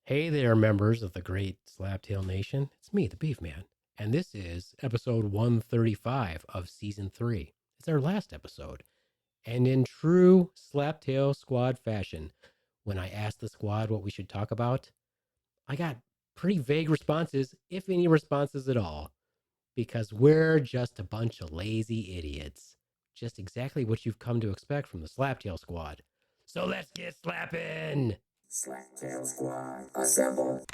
Hey there, members of the great Slaptail Nation. It's me, the Beaveman, and this is episode 135 of season 3. It's our last episode. And in true Slaptail Squad fashion, when I asked the squad what we should talk about, I got pretty vague responses, if any responses at all, because we're just a bunch of lazy idiots. Just exactly what you've come to expect from the Slaptail Squad. So let's get slapping! Slaptail Squad, assemble.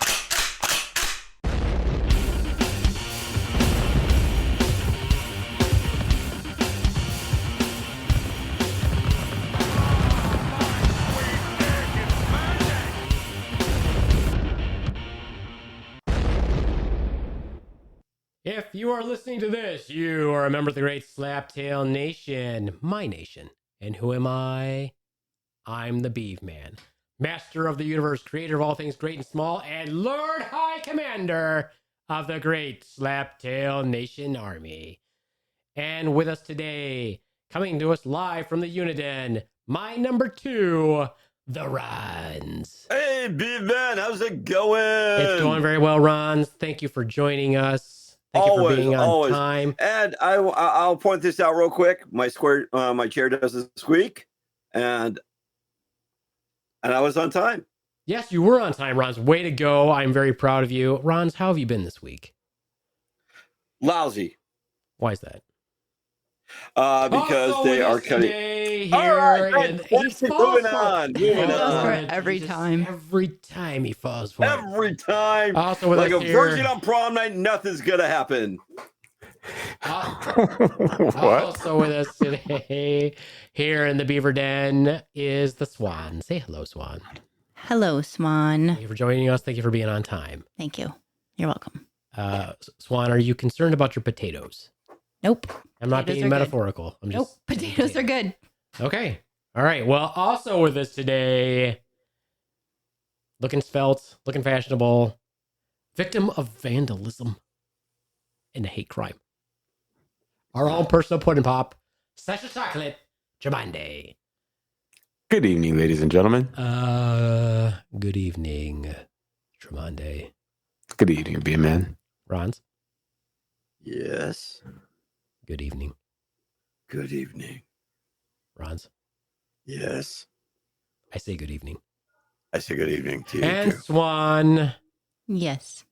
If you are listening to this, you are a member of the great Slaptail Nation, my nation. And who am I? I'm the Beaveman, master of the universe, creator of all things great and small, and Lord High Commander of the great Slaptail Nation Army. And with us today, coming to us live from the Uniden, my number 2, the Ronz. Hey, Beaveman, how's it going? It's going very well, Ronz. Thank you for joining us. Thank you for being on time. And I'll point this out real quick. My chair doesn't squeak, and I was on time. Yes, you were on time, Ronz. Way to go. I'm very proud of you. Ronz, how have you been this week? Lousy. Why is that? Because they are cutting. All right, moving on. Every time. Every time he falls for it. Every time. Also with like us a here, virgin on prom night, nothing's gonna happen. What? Also with us today, here in the Beaver Den, is the Swan. Say hello, Swan. Hello, Swan. Thank you for joining us. Thank you for being on time. Thank you. You're welcome. Swan, are you concerned about your potatoes? Nope. I'm not Potatoes being are metaphorical. I'm Nope. just Potatoes are good. Okay. All right. Well, also with us today, looking svelte, looking fashionable, victim of vandalism and a hate crime. Our own personal pudding pop, Sasha Chocolate, Tromondae. Good evening, ladies and gentlemen. Good evening, Tromondae. Good evening, Beaveman. Ronz. Yes. Good evening, Good evening. Ronz. Yes. I say good evening. I say good evening to you. And too. Swan. Yes.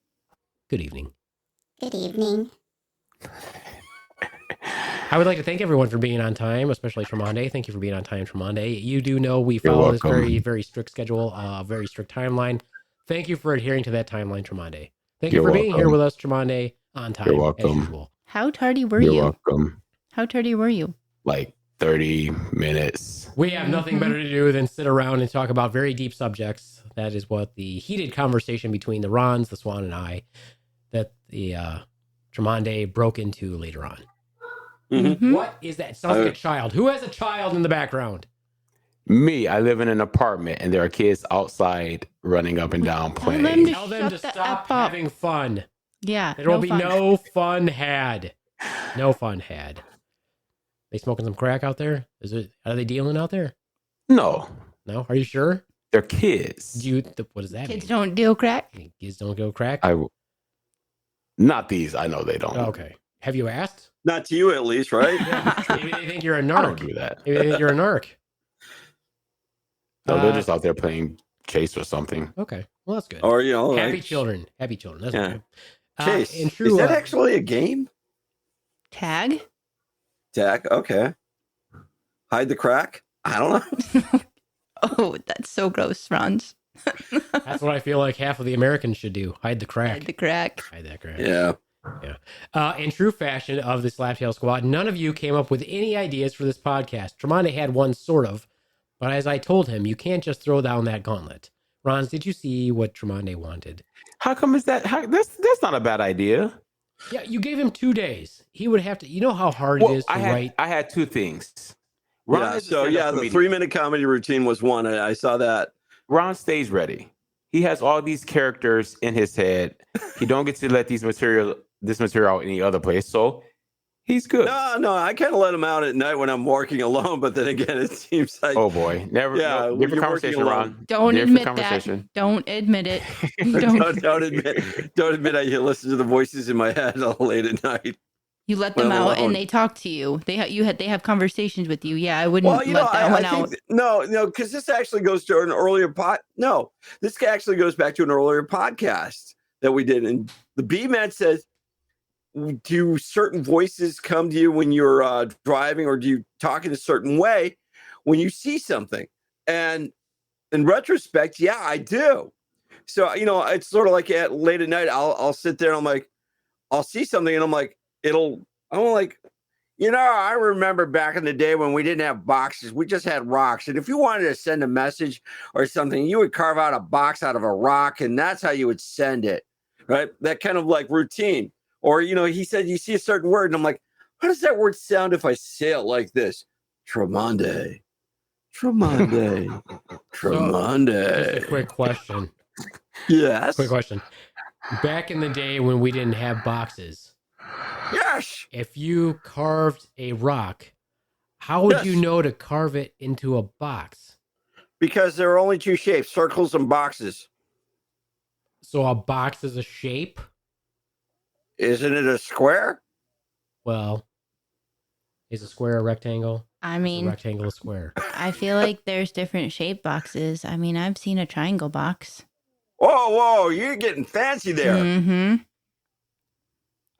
Good evening. Good evening. I would like to thank everyone for being on time, especially Tromondae. Thank you for being on time, Tromondae. You do know we You're follow this welcome. very, very strict schedule, very strict timeline. Thank you for adhering to that timeline, Tromondae. Thank you You're for being here welcome. with us, Tromondae, on time, You're welcome. as usual. How tardy were You're you? welcome. How tardy were you? Like 30 minutes. We have nothing better to do than sit around and talk about very deep subjects. That is what the heated conversation between the Ronz, the Swan, and I, that the Tromondae broke into later on. Mhm. What is that? It sounds like a child. Who has a child in the background? Me, I live in an apartment and there are kids outside running up and down Tell playing. them to Tell them to shut the stop F up. having fun. Yeah. There will no be fun. no fun had. No fun had. They smoking some crack out there? Are they dealing out there? No, No? Are you sure? they're kids. What does that Kids mean? don't deal crack. Kids don't go crack? Not these. I know they don't. Oh, okay. Have you asked? Not to you, at least, right? Maybe they think you're a I don't narc. do that. Maybe they think you're a narc. No, they're just out there playing chase or something. Okay. Well, that's good. Or Happy like, children. Happy children. That's Yeah. good. Chase. In true, Is that actually a game? Tag? Jack. Okay. Hide the crack. I don't know. Oh, that's so gross, Ronz. that's what I feel like half of the Americans should do. Hide the crack. Hide the crack. Hide that crack. Yeah. In true fashion of the Slaptail Squad, none of you came up with any ideas for this podcast. Tromondae had one, sort of, but as I told him, you can't just throw down that gauntlet. Ronz, did you see what Tromondae wanted? How come is that? That's not a bad idea. Yeah, you gave him 2 days. He would have to. You know how hard Well, it is to write. I had two things. Ron Yeah. is a So stand-up yeah, the comedian. 3-minute comedy routine was one. I saw that. Ron stays ready. He has all these characters in his head. He don't get to let this material out any other place. So He's good. No, I kind of let him out at night when I'm working alone. But then again, it seems like Oh boy, never. Yeah, No, when different you're working conversation, alone. Ron. Don't Different admit conversation. that. Don't admit it. don't admit I listen to the voices in my head all late at night. You let When them I'm out alone. and they talk to you. They have conversations with you. Yeah, I wouldn't Well, let that one I out. think no, because this actually goes to an earlier this actually goes back to an earlier podcast that we did, and the Beaveman says, do certain voices come to you when you're driving, or do you talk in a certain way when you see something? And in retrospect, yeah, I do. So it's sort of like at late at night, I'll sit there and I'm like, I'll see something and I'm like, I remember back in the day when we didn't have boxes, we just had rocks. And if you wanted to send a message or something, you would carve out a box out of a rock, and that's how you would send it, right? That kind of like routine. Or, he said, you see a certain word, and I'm like, how does that word sound if I say it like this? Tromondae. Tromondae. Tromondae. Just a quick question. Yes. Quick question. Back in the day when we didn't have boxes, Yes. if you carved a rock, how would Yes. you know to carve it into a box? Because there are only two shapes, circles and boxes. So a box is a shape? Isn't it a square? Well, is a square a rectangle? I Is a mean, rectangle a square? I feel like there's different shape boxes. I mean, I've seen a triangle box. Whoa, you're getting fancy there. Mm-hmm.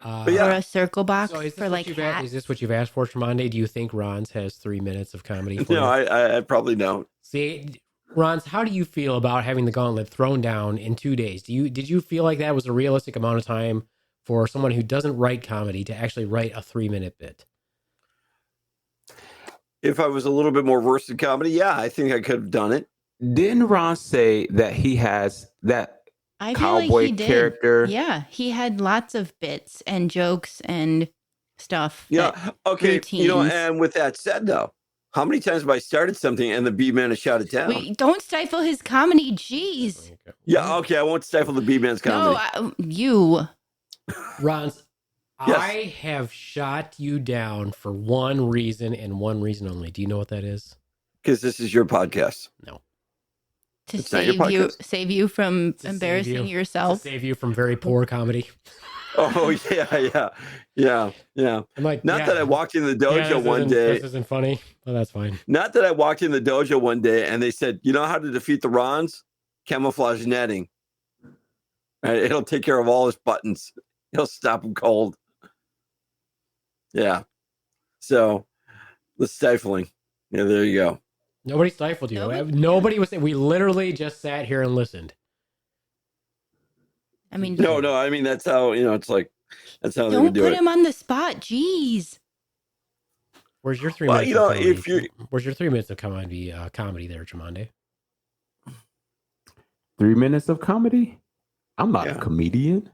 But yeah. Or a circle box So is this, for like is this what you've asked for, Tremonde? Do you think Ronz has 3 minutes of comedy for No, you? I probably don't. See, Ronz, how do you feel about having the gauntlet thrown down in 2 days? Did you feel like that was a realistic amount of time for someone who doesn't write comedy to actually write a 3-minute bit? If I was a little bit more versed in comedy, yeah, I think I could have done it. Didn't Ron say that he has that I feel like cowboy he did. character? Yeah, he had lots of bits and jokes and stuff. Yeah. Okay. routines. And with that said, though, how many times have I started something and the Beaveman has shot it down? Wait, don't stifle his comedy. Jeez. Yeah. Okay. I won't stifle the Beaveman's comedy. No, you. Ronz, Yes. I have shot you down for one reason and one reason only. Do you know what that is? Because this is your podcast. No. To It's not your save you from To save embarrassing you. yourself. To save you from very poor comedy. Oh, yeah. I'm like, Not that I walked in the dojo one day. This isn't funny. Well, that's fine. Not that I walked in the dojo one day and they said, you know how to defeat the Ronz? Camouflage netting. Right, it'll take care of all his buttons. He'll stop them cold. Yeah. So the stifling. Yeah, there you go. Nobody stifled you. Nobody was. We literally just sat here and listened. I mean, No. I mean, that's how, it's like, that's how they don't would do put it. him on the spot. Jeez. Where's your 3 Well, minutes? Of comedy? if you, Where's your 3 minutes of comedy? Comedy there, Tremonde. 3 minutes of comedy? I'm not Yeah. a comedian.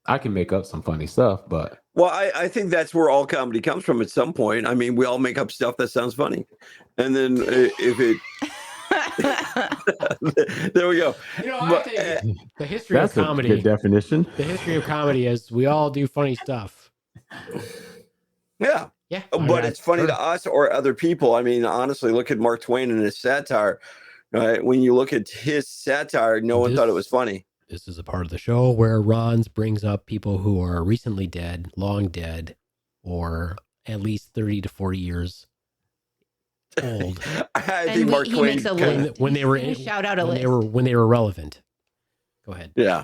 I can make up some funny stuff, but well, I think that's where all comedy comes from at some point. I mean, we all make up stuff that sounds funny. And then if it, there we go. I think the history that's of a comedy. good definition. The history of comedy is we all do funny stuff. Yeah. Yeah, But it's funny sure. to us or other people. I mean, honestly, look at Mark Twain and his satire. Right? When you look at his satire, no one thought it was funny. This is a part of the show where Ronz brings up people who are recently dead, long dead, or at least 30 to 40 years old. I And think Mark he Twain makes a kinda- list. when they were He's gonna shout out a when list. they were relevant. Go ahead. Yeah.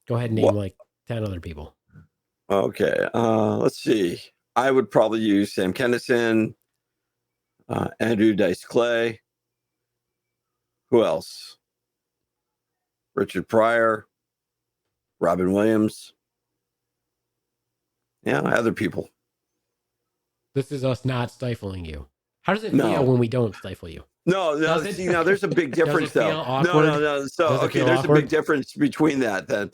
Go ahead and name Well- like 10 other people. Okay. Let's see. I would probably use Sam Kennison, Andrew Dice Clay. Who else? Richard Pryor, Robin Williams. Yeah, other people. This is us not stifling you. How does it No. feel when we don't stifle you? No, Does it- see, now there's a big difference, feel though. awkward? No. So, Does it okay, feel there's awkward? a big difference between that. Then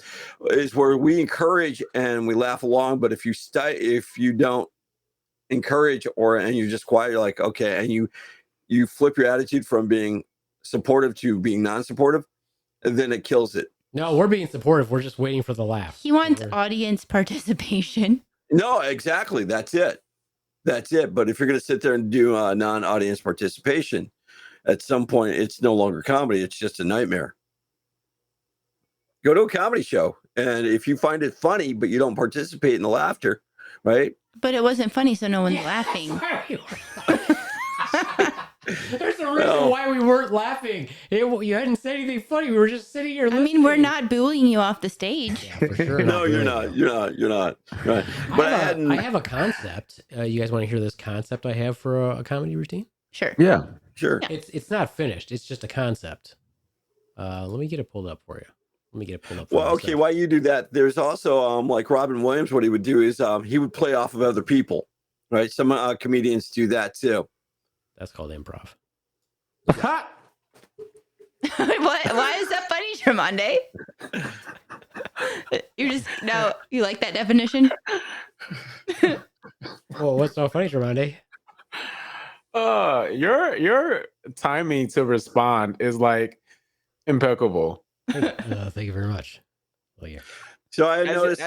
is where we encourage and we laugh along. But if you don't encourage and you're just quiet, you're like, okay, and you flip your attitude from being supportive to being non-supportive, then it kills it. No, we're being supportive. We're just waiting for the laugh. He wants We're- audience participation. No, exactly. That's it. That's it. But if you're going to sit there and do non-audience participation, at some point, it's no longer comedy. It's just a nightmare. Go to a comedy show. And if you find it funny, but you don't participate in the laughter, right? But it wasn't funny, so no one's laughing. There's a reason why we weren't laughing. You hadn't said anything funny. We were just sitting here listening. I mean, we're not booing you off the stage. Yeah, for sure. No, you're not. You're not. Right. But I have a concept. You guys want to hear this concept I have for a comedy routine? Sure. Yeah. Sure. It's not finished. It's just a concept. Let me get it pulled up for you. Well, okay. While you do that, there's also like Robin Williams. What he would do is he would play off of other people, right? Some comedians do that too. That's called improv. What? Why is that funny, Tromondae? You like that definition? Well, what's so funny, Tromondae? Your timing to respond is like impeccable. Thank you very much. Well, yeah. So I noticed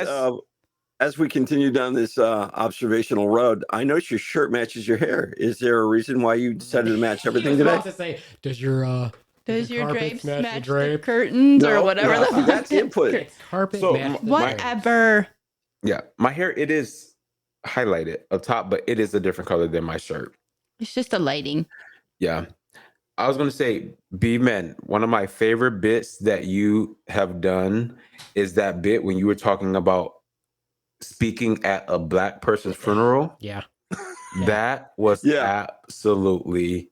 as we continue down this observational road, I noticed your shirt matches your hair. Is there a reason why you decided to match everything today? To say, does your drapes match the drape? curtains or whatever? That's input. Carpet So, match the Whatever. Yeah, my hair, it is highlighted up top, but it is a different color than my shirt. It's just the lighting. Yeah. I was going to say, Beaveman, one of my favorite bits that you have done is that bit when you were talking about speaking at a Black person's funeral. Yeah. That was absolutely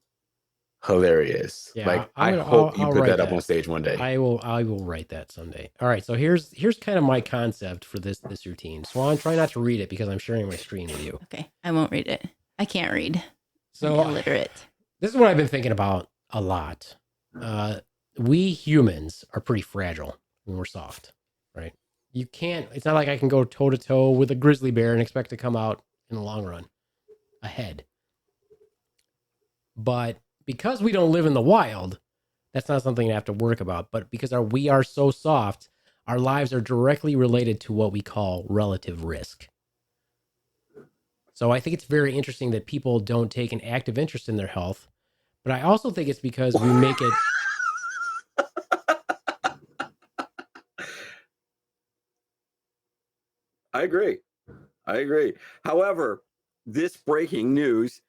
hilarious. Yeah, like, I hope you put that up on stage one day. I will write that someday. All right, so here's kind of my concept for this routine. Swan, try not to read it because I'm sharing my screen with you. Okay, I won't read it. I can't read. So I'm illiterate. This is what I've been thinking about a lot. We humans are pretty fragile when we're soft, right? You can't. It's not like I can go toe to toe with a grizzly bear and expect to come out in the long run ahead. But because we don't live in the wild, that's not something to have to work about. But because we are so soft, our lives are directly related to what we call relative risk. So I think it's very interesting that people don't take an active interest in their health. But I also think it's because we make it... I agree. However, this breaking news,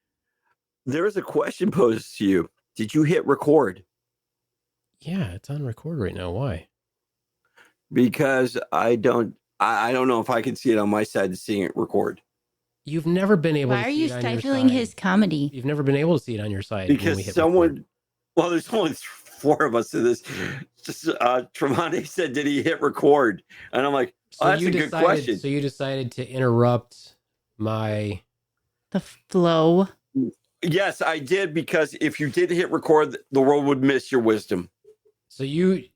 there is a question posed to you. Did you hit record? Yeah, it's on record right now. Why? Because I don't know if I can see it on my side to seeing it record. You've never been able Why to are see you it on your stifling side. his comedy? You've never been able to see it on your side. Because when we hit someone, record. well, there's only 4 of us in this. Just Tromondae said, "Did he hit record?" And I'm like, "Oh, that's a good question." So you decided to interrupt the flow. Yes, I did, because if you did hit record, the world would miss your wisdom. So you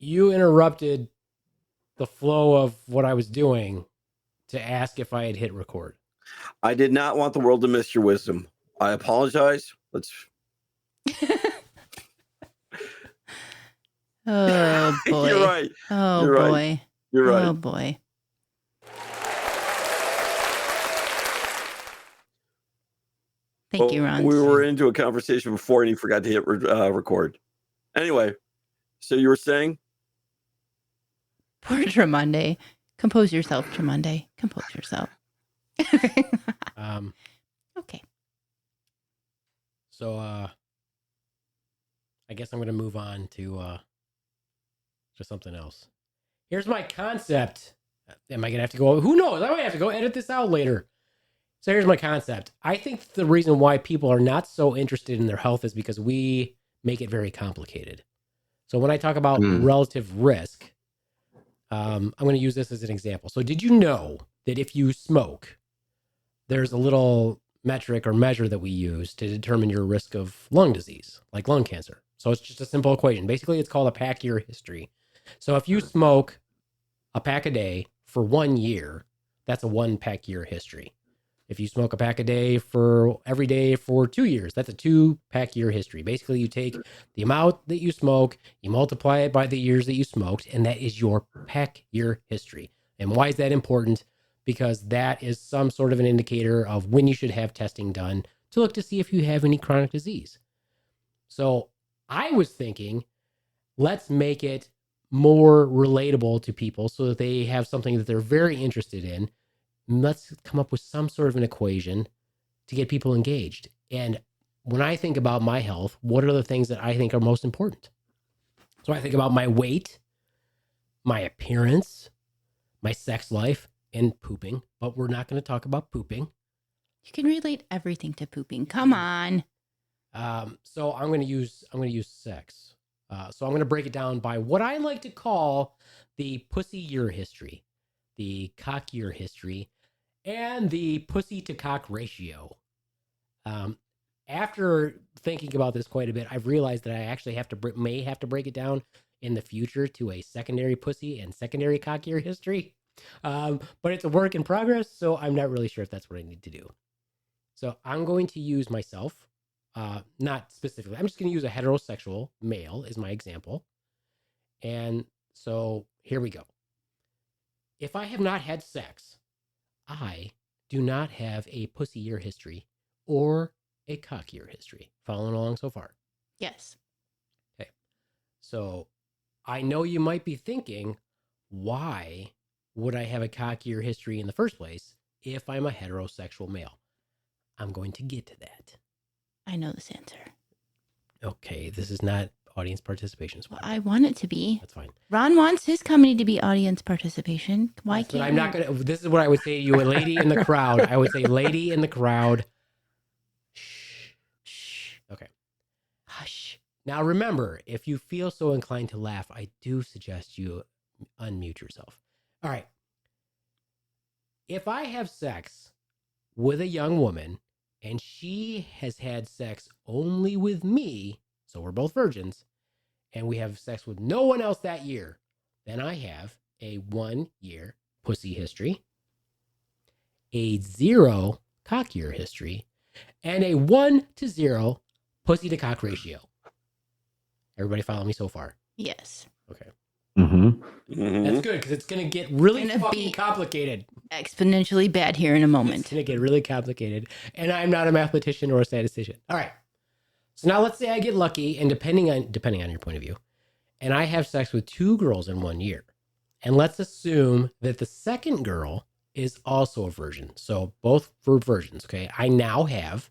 interrupted the flow of what I was doing to ask if I had hit record. I did not want the world to miss your wisdom. I apologize. Oh boy. You're right. Oh You're boy. right. You're right. Oh boy. Thank you, Ronz. We were into a conversation before and he forgot to hit record. Anyway, so you were saying? Poor Tromondae. Compose yourself, Tromondae. Compose yourself. Okay. So I guess I'm going to move on to something else. Here's my concept. Am I going to have to go? Who knows? I might have to go edit this out later. So here's my concept. I think the reason why people are not so interested in their health is because we make it very complicated. So when I talk about relative risk, I'm going to use this as an example. So did you know that if you smoke, there's a little metric or measure that we use to determine your risk of lung disease, like lung cancer? So it's just a simple equation. Basically, it's called a pack year history. So if you smoke a pack a day for 1 year, that's a 1 pack year history. If you smoke a pack a day for every day for 2 years, that's a 2 pack year history. Basically, you take the amount that you smoke, you multiply it by the years that you smoked, and that is your pack year history. And why is that important? because that is some sort of an indicator of when you should have testing done to look to see if you have any chronic disease. So I was thinking, let's make it more relatable to people so that they have something that they're very interested in. Let's come up with some sort of an equation to get people engaged. And when I think about my health, what are the things that I think are most important? So I think about my weight, my appearance, my sex life, and pooping. But we're not going to talk about pooping. You can relate everything to pooping. Come on. So I'm going to use sex. So I'm going to break it down by what I like to call the pussy year history, the cock year history, and the pussy to cock ratio. After thinking about this quite a bit, I've realized that I actually may have to break it down in the future to a secondary pussy and secondary cock year history. But it's a work in progress, so I'm not really sure if that's what I need to do. So I'm going to use myself, not specifically. I'm just going to use a heterosexual male as my example. And so here we go. If I have not had sex, I do not have a pussy year history or a cock year history. Following along so far? Yes. Okay. So I know you might be thinking, why would I have a cock year history in the first place if I'm a heterosexual male? I'm going to get to that. I know this answer. Okay, this is not audience participation. Well, I want it to be. That's fine. Ron wants his company to be audience participation. Why Yes, can't but I'm not going to. This is what I would say to you, a lady in the crowd. I would say, lady in the crowd. Shh. Shh. Okay. Hush. Now, remember, if you feel so inclined to laugh, I do suggest you unmute yourself. All right. If I have sex with a young woman and she has had sex only with me, so we're both virgins, and we have sex with no one else that year, then I have a 1 year pussy history, a 0 cock year history, and a 1 to 0 pussy to cock ratio. Everybody follow me so far? Yes. Okay. Mm-hmm. That's good because it's going to get really Gonna fucking be complicated. Exponentially bad here in a It's moment. going to get really complicated. And I'm not a mathematician or a statistician. All right. So now let's say I get lucky, and depending on your point of view, and I have sex with 2 girls in 1 year. And let's assume that the second girl is also a virgin. So both were virgins, okay? I now have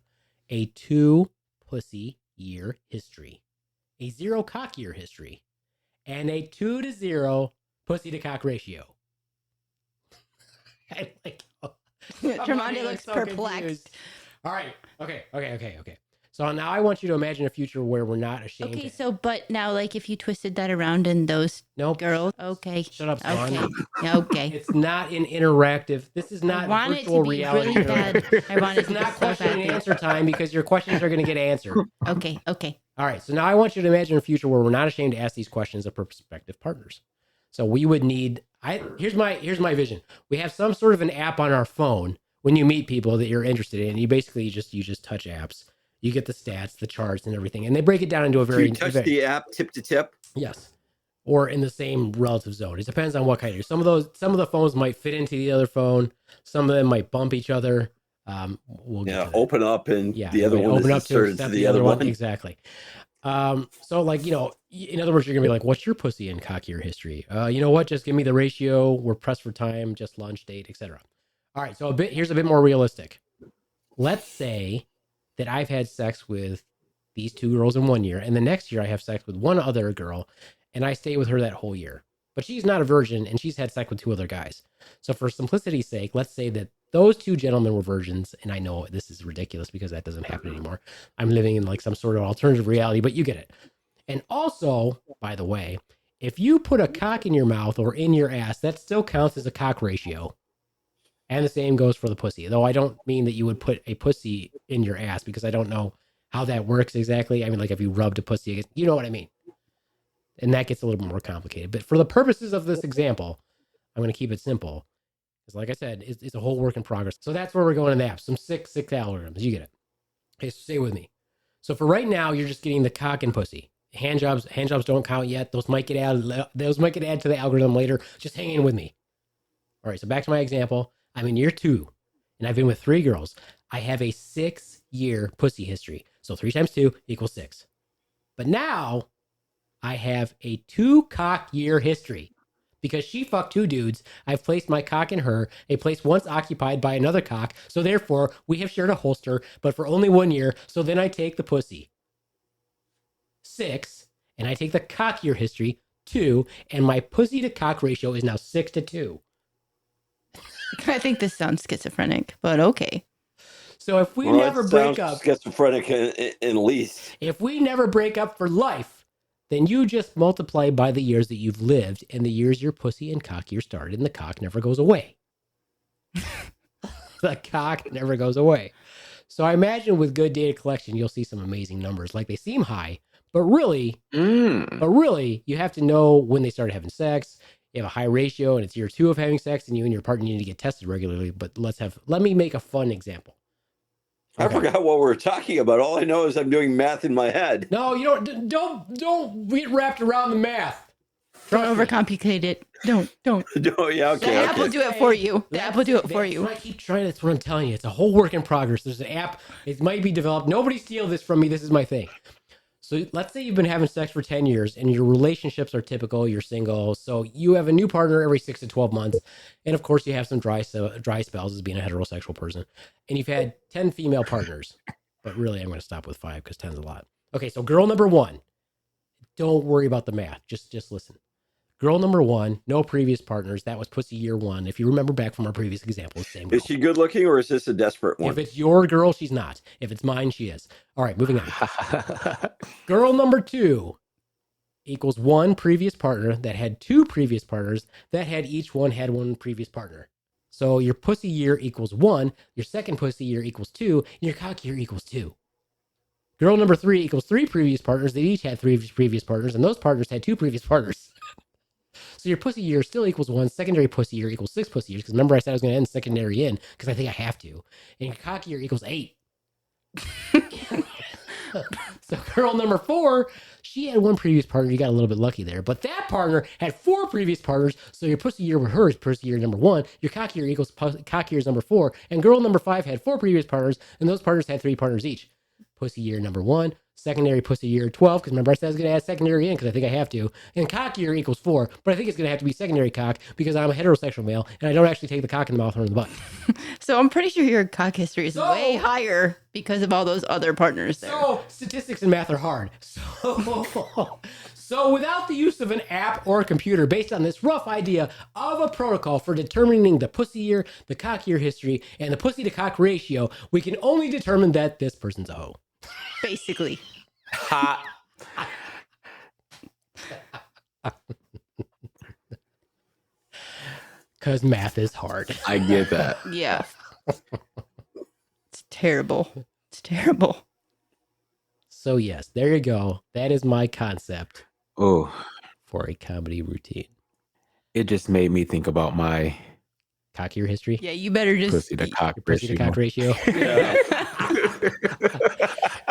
a 2 pussy year history, a 0 cock year history, and a 2 to 0 pussy to cock ratio. I like Tromondae looks so perplexed. confused. All right. Okay. So now I want you to imagine a future where we're not ashamed. Okay, so but now, like, if you twisted that around and those Nope. girls, okay, Shut up, Swan. okay, okay. It's not an interactive. This is not I want it virtual to be reality. really bad. I want This it is to be not so question and bad. answer time because your questions are going to get answered. Okay. All right. So now I want you to imagine a future where we're not ashamed to ask these questions of prospective partners. So we would need. Here's my vision. We have some sort of an app on our phone when you meet people that you're interested in. You basically just touch apps. You get the stats, the charts, and everything, and they break it down into a very. You touch the app tip to tip. Yes, or in the same relative zone. It depends on what kind of. Some of the phones might fit into the other phone. Some of them might bump each other. We'll get open up and yeah, the other one open is up to inserted accept to the other one. Exactly. So like, in other words, you're gonna be like, what's your pussy and cock year history? You know what? Just give me the ratio. We're pressed for time, just lunch, date, etc. All right. So here's a bit more realistic. Let's say that I've had sex with these 2 girls in 1 year, and the next year I have sex with one other girl, and I stay with her that whole year. But she's not a virgin, and she's had sex with 2 other guys. So for simplicity's sake, let's say that those 2 gentlemen were virgins, and I know this is ridiculous because that doesn't happen anymore. I'm living in like some sort of alternative reality, but you get it. And also, by the way, if you put a cock in your mouth or in your ass, that still counts as a cock ratio. And the same goes for the pussy. Though I don't mean that you would put a pussy in your ass because I don't know how that works exactly. I mean, like if you rubbed a pussy against, you know what I mean? And that gets a little bit more complicated. But for the purposes of this example, I'm going to keep it simple. Because like I said, it's a whole work in progress. So that's where we're going in the app. Some six algorithms. You get it. Okay, so stay with me. So for right now, you're just getting the cock and pussy. Hand jobs don't count yet. Those might get added to the algorithm later. Just hang in with me. All right, so back to my example. I'm in year 2, and I've been with 3 girls. I have a 6-year pussy history. So 3 times 2 equals 6. But now I have a 2-cock year history. Because she fucked 2 dudes, I've placed my cock in her, a place once occupied by another cock. So therefore, we have shared a holster, but for only 1 year. So then I take the pussy, 6, and I take the cock year history, 2, and my pussy to cock ratio is now 6-2. I think this sounds schizophrenic, but okay. So if we never break up, schizophrenic in least. if we never break up for life, then you just multiply by the years that you've lived and the years your pussy and cock year started, and the cock never goes away. The cock never goes away. So I imagine with good data collection, you'll see some amazing numbers. Like they seem high, but really, you have to know when they started having sex. You have a high ratio, and it's year 2 of having sex, and you and your partner need to get tested regularly. But let me make a fun example. I forgot what we were talking about. All I know is I'm doing math in my head. No, you don't get wrapped around the math. Don't overcomplicate it. Don't. No, yeah, okay. The app will do it for you. The app will do it for you. I keep trying. That's what I'm telling you. It's a whole work in progress. There's an app. It might be developed. Nobody steal this from me. This is my thing. So let's say you've been having sex for 10 years and your relationships are typical. You're single. So you have a new partner every 6 to 12 months. And of course, you have some dry spells as being a heterosexual person. And you've had 10 female partners. But really, I'm going to stop with 5 because 10 is a lot. Okay, so girl number 1. Don't worry about the math. Just listen. Girl number 1, no previous partners. That was pussy year 1. If you remember back from our previous example, same girl. Is she good looking or is this a desperate one? If it's your girl, she's not. If it's mine, she is. All right, moving on. Girl number 2 equals 1 previous partner that had 2 previous partners that had each one had 1 previous partner. So your pussy year equals 1, your second pussy year equals 2, and your cock year equals 2. Girl number 3 equals 3 previous partners that each had 3 previous partners, and those partners had 2 previous partners. So your pussy year still equals 1. Secondary pussy year equals 6 pussy years. Because remember I said I was going to end secondary in because I think I have to. And your cock year equals 8. So girl number 4, she had 1 previous partner. You got a little bit lucky there. But that partner had 4 previous partners. So your pussy year with her is pussy year number 1. Your cock year equals cock year is number 4. And girl number 5 had 4 previous partners. And those partners had 3 partners each. Pussy year number 1. Secondary pussy year 12, because remember I said I was going to add secondary in because I think I have to. And cock year equals 4, but I think it's going to have to be secondary cock because I'm a heterosexual male and I don't actually take the cock in the mouth or in the butt. So I'm pretty sure your cock history is way higher because of all those other partners there. So statistics and math are hard. So without the use of an app or a computer, based on this rough idea of a protocol for determining the pussy year, the cock year history, and the pussy to cock ratio, we can only determine that this person's a hoe. Basically. Hot. Because math is hard. I get that. Yeah. It's terrible. It's terrible. So yes, there you go. That is my concept Oh, for a comedy routine. it just made me think about my Cock year history? Yeah, you better just pussy to cock Pussy to ratio. cock ratio.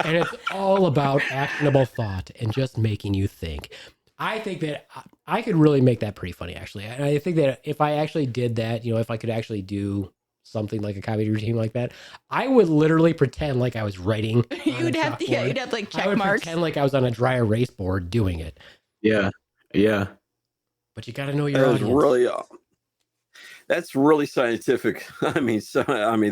And it's all about actionable thought and just making you think. I think that I could really make that pretty funny, actually. And I think that if I actually did that, if I could actually do something like a comedy routine like that, I would literally pretend like I was writing. you'd have like check I would marks. pretend like I was on a dry erase board doing it. Yeah. Yeah. But you got to know your audience. That's really scientific. I mean,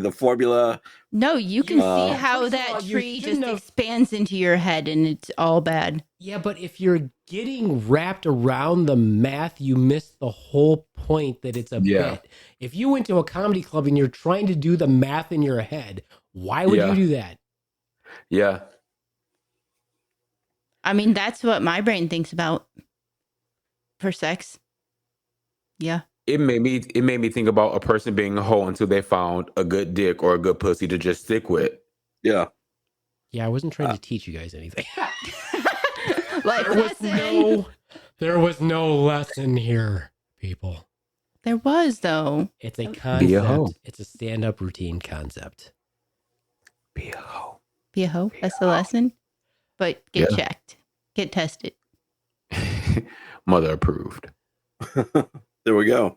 the formula. No, you can see how First of that all, you tree just shouldn't have- expands into your head and it's all bad. Yeah, but if you're getting wrapped around the math, you miss the whole point that it's a bit. If you went to a comedy club and you're trying to do the math in your head, why would you do that? Yeah. I mean, that's what my brain thinks about for sex. Yeah. It made me think about a person being a hoe until they found a good dick or a good pussy to just stick with. Yeah. Yeah, I wasn't trying to teach you guys anything. Like There was no lesson here, people. There was, though. It's a Be a hoe. concept. It's a stand-up routine concept. Be a hoe. Be a hoe. That's the lesson. But get checked. Get tested. Mother approved. There we go.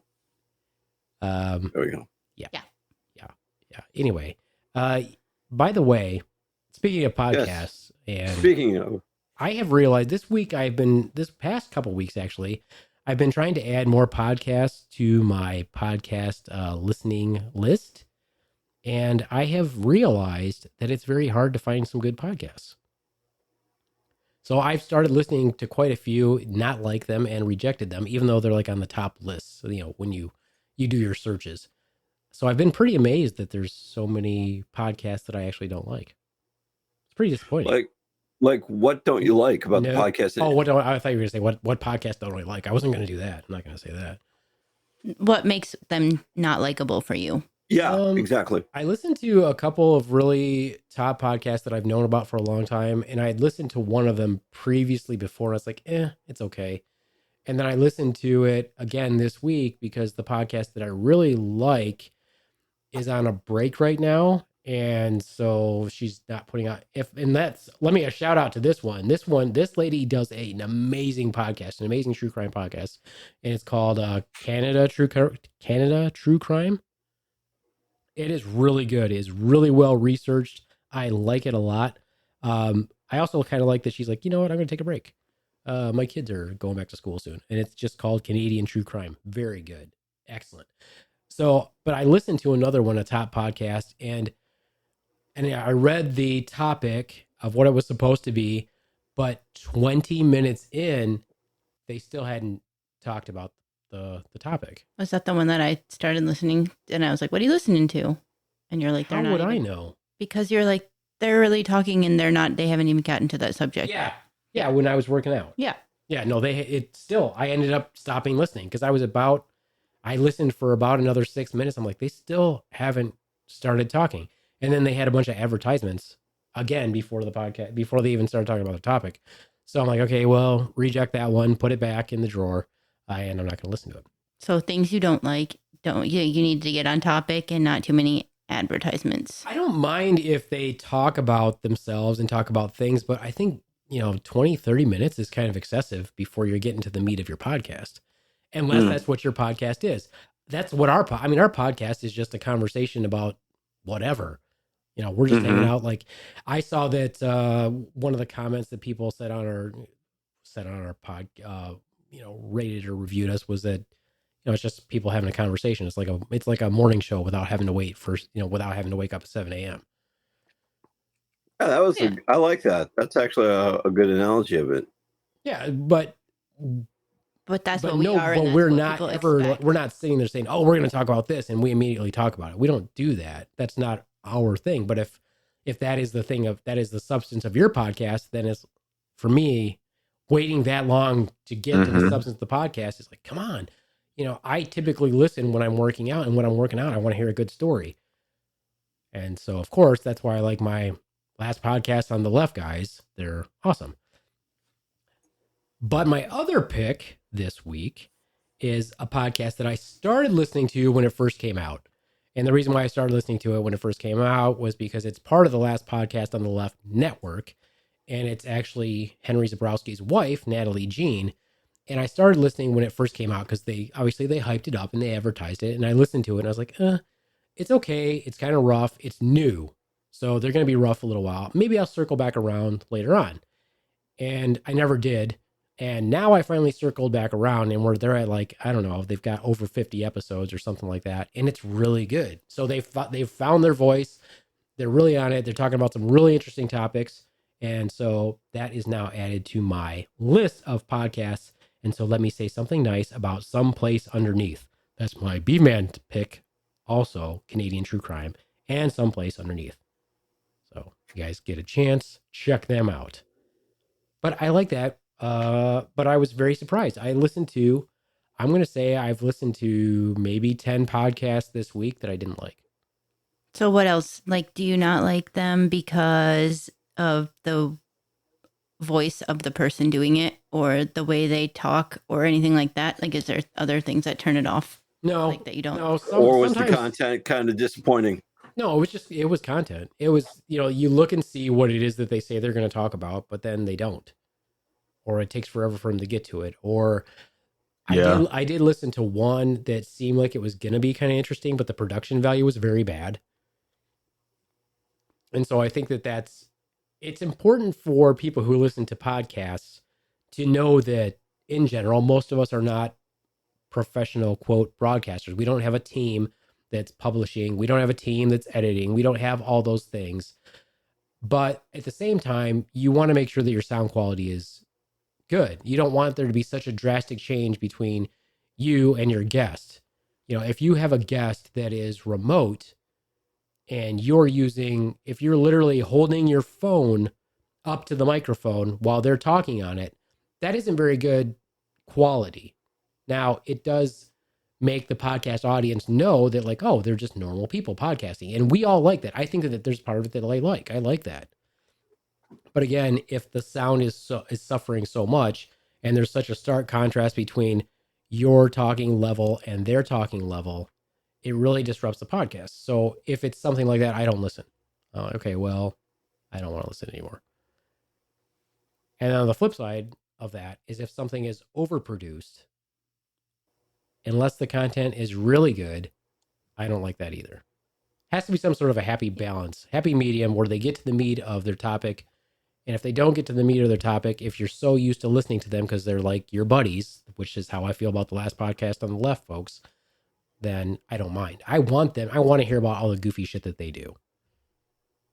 All There we go. Yeah. Yeah. Anyway, by the way, speaking of podcasts, and Speaking of, I have realized this past couple weeks actually, I've been trying to add more podcasts to my podcast listening list. And I have realized that it's very hard to find some good podcasts. So I've started listening to quite a few, not like them, and rejected them, even though they're like on the top list. So, when you do your searches. So I've been pretty amazed that there's so many podcasts that I actually don't like. It's pretty disappointing. like what don't you like about the podcast? Oh, I thought you were going to say what podcast don't I like? I wasn't going to do that. I'm not going to say that. What makes them not likable for you? Yeah, exactly. I listened to a couple of really top podcasts that I've known about for a long time, and I had listened to one of them previously before. And I was like, it's okay. And then I listened to it again this week because the podcast that I really like is on a break right now. And so she's not putting out let me a shout out to this one. This lady does an amazing podcast, an amazing true crime podcast. And it's called Canada True Crime. It is really good. It is really well researched. I like it a lot. I also kind of like that she's like, you know what? I'm going to take a break. My kids are going back to school soon. And it's just called Canadian True Crime. Very good. Excellent. So, but I listened to another one, a top podcast, and I read the topic of what it was supposed to be, but 20 minutes in, they still hadn't talked about the topic. Was that the one that I started listening and I was like, what are you listening to? And you're like, how would I know? Because you're like, they're really talking and they haven't even gotten to that subject. Yeah. When I was working out. Yeah. No, I ended up stopping listening because I listened for about another 6 minutes. I'm like, they still haven't started talking. And then they had a bunch of advertisements again before the podcast, before they even started talking about the topic. So I'm like, okay, well, reject that one, put it back in the drawer, and I'm not going to listen to it. So things you don't like, you need to get on topic and not too many advertisements. I don't mind if they talk about themselves and talk about things, but I think, 20, 30 minutes is kind of excessive before you're getting to the meat of your podcast. Unless that's what your podcast is. That's what our podcast is just a conversation about whatever. We're just hanging out. Like I saw that one of the comments that people said on our pod, rated or reviewed us was that, it's just people having a conversation. It's like a morning show without having to wait without having to wake up at 7 a.m. Yeah, I like that. That's actually a good analogy of it. Yeah, but that's what we are. But we're not sitting there saying, "Oh, we're going to talk about this," and we immediately talk about it. We don't do that. That's not our thing. But if that is the substance of your podcast, then it's, for me, waiting that long to get to the substance of the podcast is like, come on. I typically listen when I'm working out, and when I'm working out, I want to hear a good story. And so, of course, that's why I like my last podcast on the left guys. They're awesome. But my other pick this week is a podcast that I started listening to when it first came out. And the reason why I started listening to it when it first came out was because it's part of the last podcast on the left network. And it's actually Henry Zabrowski's wife, Natalie Jean. And I started listening when it first came out because they hyped it up and they advertised it. And I listened to it and I was like, it's okay. It's kind of rough. It's new. So they're going to be rough a little while. Maybe I'll circle back around later on. And I never did. And now I finally circled back around and they're at like, I don't know, they've got over 50 episodes or something like that. And it's really good. So they've found their voice. They're really on it. They're talking about some really interesting topics. And so that is now added to my list of podcasts. And so let me say something nice about Someplace Underneath. That's my Beaveman pick. Also Canadian True Crime and Someplace Underneath. So if you guys get a chance, check them out. But I like that. But I was very surprised. I'm going to say I've listened to maybe 10 podcasts this week that I didn't like. So what else? Like, do you not like them because of the voice of the person doing it or the way they talk or anything like that? Like, is there other things that turn it off? No, like that you don't. No, or was the content kind of disappointing? No, it was content. It was, you look and see what it is that they say they're going to talk about, but then they don't. Or it takes forever for them to get to it. Or I did listen to one that seemed like it was going to be kind of interesting, but the production value was very bad. And so I think it's important for people who listen to podcasts to know that in general, most of us are not professional quote broadcasters. We don't have a team that's publishing. We don't have a team that's editing. We don't have all those things. But at the same time, you want to make sure that your sound quality is good. You don't want there to be such a drastic change between you and your guest. You know, if you have a guest that is remote and if you're literally holding your phone up to the microphone while they're talking on it, that isn't very good quality. Now, it does make the podcast audience know that, like, oh, they're just normal people podcasting. And we all like that. I think that there's part of it that I like. I like that. But again, if the sound is suffering so much and there's such a stark contrast between your talking level and their talking level, it really disrupts the podcast. So if it's something like that, I don't listen. Okay, well, I don't want to listen anymore. And on the flip side of that is if something is overproduced, unless the content is really good, I don't like that either. Has to be some sort of a happy balance, happy medium where they get to the meat of their topic. And if they don't get to the meat of their topic, if you're so used to listening to them because they're like your buddies, which is how I feel about the last podcast on the left, folks, then I don't mind. I want to hear about all the goofy shit that they do.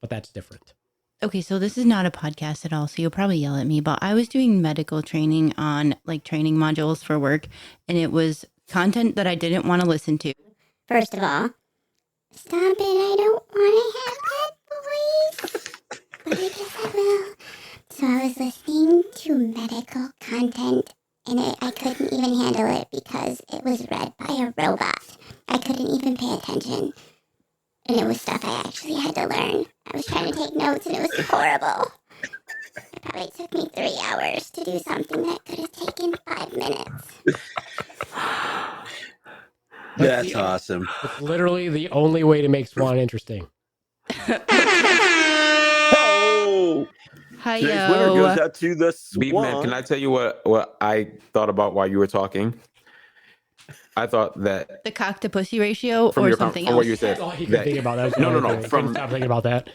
But that's different. Okay, so this is not a podcast at all, so you'll probably yell at me, but I was doing medical training on like training modules for work, and it was content that I didn't want to listen to. First of all, stop it. I don't want to have that voice. But I guess I will. So I was listening to medical content, and I couldn't even handle it because it was read by a robot. I couldn't even pay attention. And it was stuff I actually had to learn. I was trying to take notes, and it was horrible. It probably took me 3 hours to do something that could have taken 5 minutes. That's awesome. It's literally the only way to make Swan interesting. Oh! Today's winner goes out to the Swan. Beaveman, can I tell you what I thought about while you were talking? I thought that the cock to pussy ratio or something else. What you said. That's all you can think about. That No. Stop thinking about that.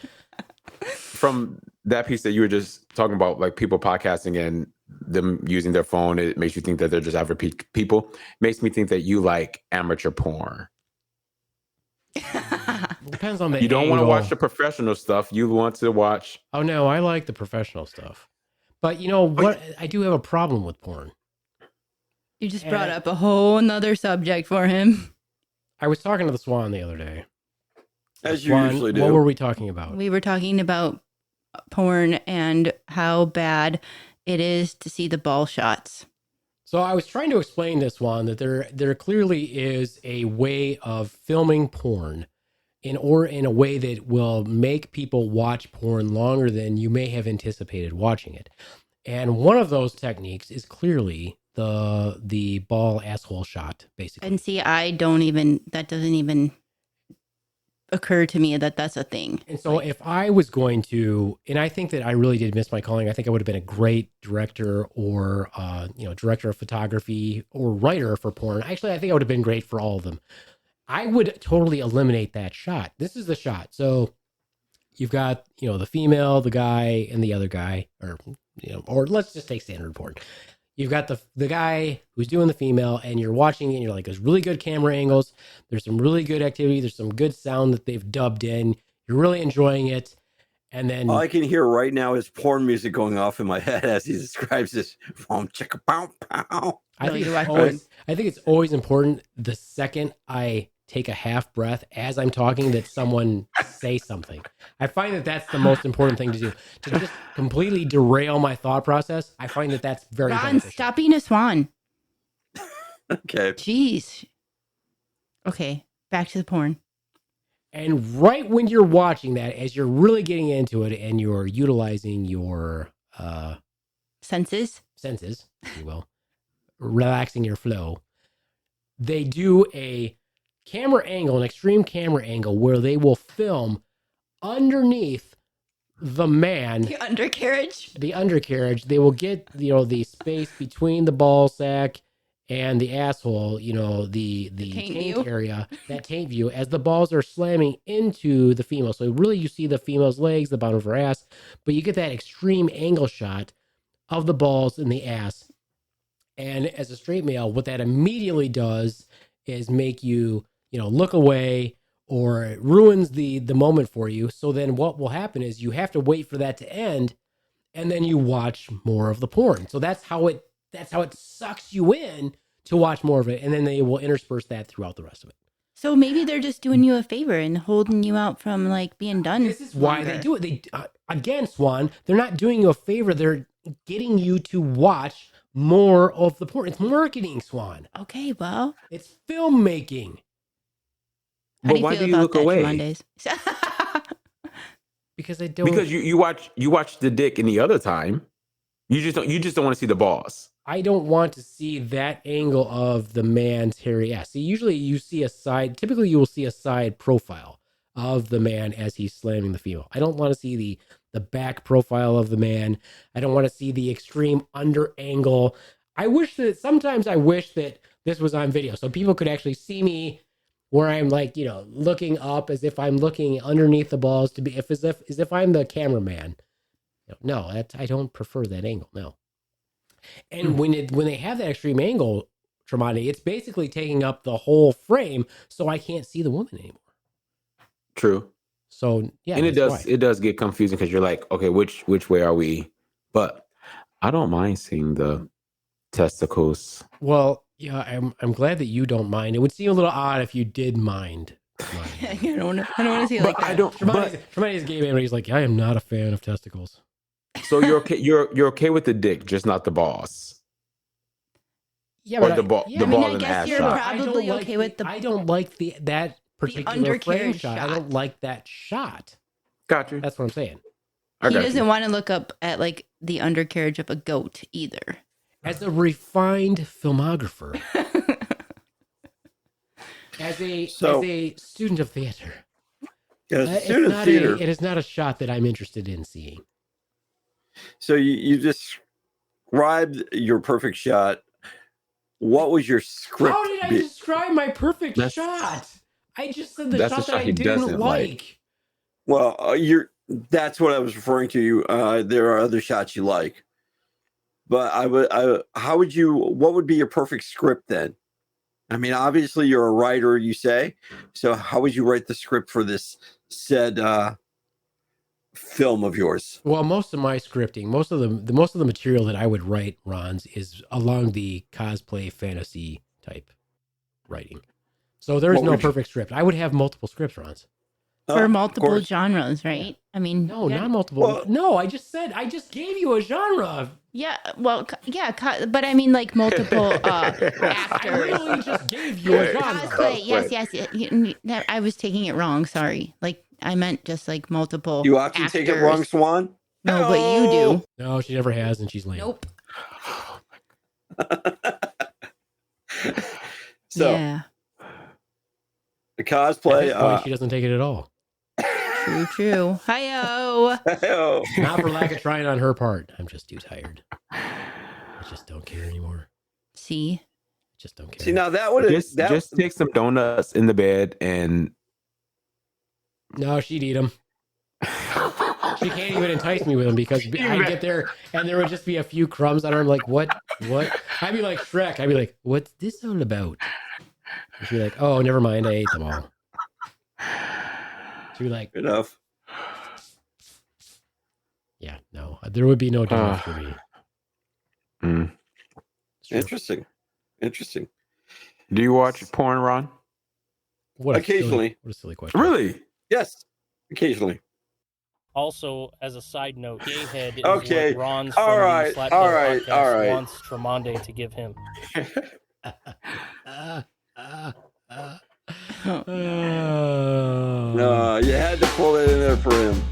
From that piece that you were just talking about, like people podcasting and them using their phone, it makes you think that they're just average people. Makes me think that you like amateur porn. Depends on the You don't want to angle. watch the professional stuff. You want to watch. Oh no, I like the professional stuff. But you know what? I do have a problem with porn. You just brought up a whole nother subject for him. I was talking to the Swan the other day. As you Swan, usually do. what were we talking about? We were talking about porn and how bad it is to see the ball shots. So I was trying to explain this one that there clearly is a way of filming porn in a way that will make people watch porn longer than you may have anticipated watching it. And one of those techniques is clearly the ball asshole shot, basically. And see, that doesn't even occur to me that that's a thing. And so if I was going to, and I think that I really did miss my calling, I think I would have been a great director or, director of photography or writer for porn. Actually, I think I would have been great for all of them. I would totally eliminate that shot. This is the shot. So you've got, the female, the guy, and the other guy, or let's just take standard porn. You've got the guy who's doing the female, and you're watching it, and you're like, there's really good camera angles. There's some really good activity. There's some good sound that they've dubbed in. You're really enjoying it. And then all I can hear right now is porn music going off in my head as he describes this. Chicka pow pow. I think it's always important the second I take a half breath as I'm talking that someone say something. I find that that's the most important thing to do. To just completely derail my thought process, I find that that's very Ron, beneficial. stop being a swan. Okay. Jeez. Okay, back to the porn. And right when you're watching that, as you're really getting into it and you're utilizing your senses, if you will, relaxing your flow, they do an extreme camera angle where they will film underneath the man. The undercarriage. They will get, the space between the ball sack and the asshole, the taint taint view. area, that taint view, as the balls are slamming into the female. So really you see the female's legs, the bottom of her ass, but you get that extreme angle shot of the balls in the ass. And as a straight male, what that immediately does is make you, look away, or it ruins the moment for you. So then what will happen is you have to wait for that to end, and then you watch more of the porn. So that's how it sucks you in to watch more of it, and then they will intersperse that throughout the rest of it. So maybe they're just doing you a favor and holding you out from like being done. This is why longer. they do it. They again, Swan, they're not doing you a favor. They're getting you to watch more of the porn. It's marketing, Swan. Okay, well, It's filmmaking. how But do you why feel do you about look that, away? Tromondae? Because I don't. Because you watch the dick any other time. You just don't want to see the balls. I don't want to see that angle of the man's hairy ass. See, usually you see a side. Typically, you will see a side profile of the man as he's slamming the female. I don't want to see the back profile of the man. I don't want to see the extreme under angle. I wish that this was on video so people could actually see me where I'm like, looking up as if I'm looking underneath the balls to be as if I'm the cameraman. No, I don't prefer that angle. No. And when they have that extreme angle, Tromondae, it's basically taking up the whole frame, so I can't see the woman anymore. True. So yeah, And that's why. it does get confusing because you're like, okay, which way are we? But I don't mind seeing the testicles. Well, yeah, I'm glad that you don't mind. It would seem a little odd if you did mind. I don't want to see it like But that. I don't. Tromondae's a gay man, but he's like, I am not a fan of testicles. So you're okay. You're okay with the dick, just not the balls. Yeah, Or but the ball, yeah, the I mean, ball I and guess ass you're shot. probably okay with the. I don't like that particular frame undercarriage shot. I shot. don't like that shot. Got you. That's what I'm saying. I He got doesn't you. want to look up at like the undercarriage of a goat either. As a refined filmographer, as a student of theater, it is not a shot that I'm interested in seeing. So you described your perfect shot. What was your script? How did I describe my perfect shot? I just said the That's shot the that shot I he didn't doesn't like. Well, that's what I was referring to. There are other shots you like, but what would be your perfect script then? I mean, obviously you're a writer, you say. So how would you write the script for this said film of yours? Well, most of my scripting, most of the material that I would write, Ronz, is along the cosplay fantasy type writing. So there is no perfect script. I would have multiple scripts, Ronz. For multiple genres, right? I mean, no, not multiple. No, I just gave you a genre. Yeah, well, but I mean, like multiple actors. I literally just gave you a genre. Cosplay, yes. I was taking it wrong. Sorry. Like I meant just like multiple. You often actors. take it wrong, Swan? No, but you do. No, she never has, and she's lame. Nope. So, yeah. the cosplay. At this point, she doesn't take it at all. True. Hi-yo. Not for lack of trying on her part. I'm just too tired. I just don't care anymore. See? Just don't care. See, now that would just take some donuts in the bed and. No, she'd eat them. She can't even entice me with them because I'd get there and there would just be a few crumbs on her. I'm like, what? I'd be like Shrek. I'd be like, what's this all about? And she'd be like, oh, never mind. I ate them all. She'd be like, enough. Yeah, no, there would be no donuts for me. Interesting. Do you watch porn, Ron? Occasionally. What a silly question. Really? Yes, occasionally. Also, as a side note, Gayhead is Okay. what Ronz All from right. the Slaptail All right. podcast All right. wants Tromondae to give him. No, you had to pull it in there for him.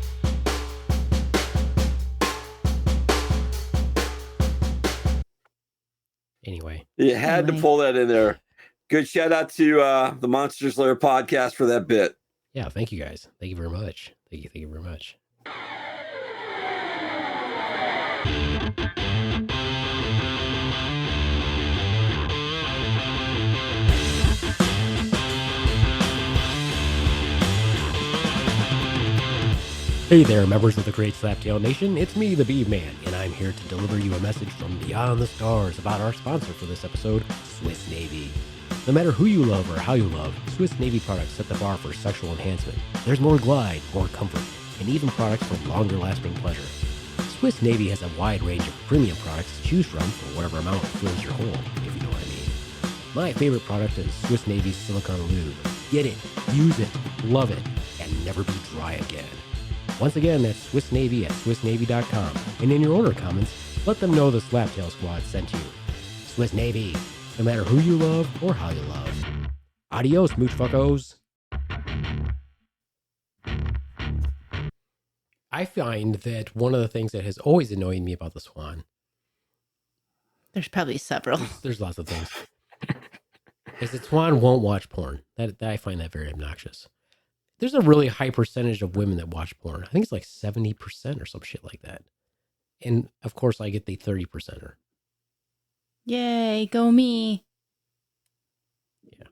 Anyway. You had to pull that in there. Good shout out to the Monsters Lair podcast for that bit. Yeah, thank you guys. Thank you very much. Thank you very much. Hey there, members of the great Slaptail Nation. It's me, the Beaveman, and I'm here to deliver you a message from beyond the stars about our sponsor for this episode, Swiss Navy. No matter who you love or how you love, Swiss Navy products set the bar for sexual enhancement. There's more glide, more comfort, and even products for longer-lasting pleasure. Swiss Navy has a wide range of premium products to choose from for whatever amount fills your hole, if you know what I mean. My favorite product is Swiss Navy's silicone lube. Get it, use it, love it, and never be dry again. Once again, that's Swiss Navy at SwissNavy.com. And in your order comments, let them know the Slaptail Squad sent you. Swiss Navy, no matter who you love or how you love. Adios, mooch fuckos. I find that one of the things that has always annoyed me about the Swan, There's probably several. there's lots of things, is that Swan won't watch porn. That I find that very obnoxious. There's a really high percentage of women that watch porn. I think it's like 70% or some shit like that. And of course, I get the 30%er. Yay, go me. Yeah.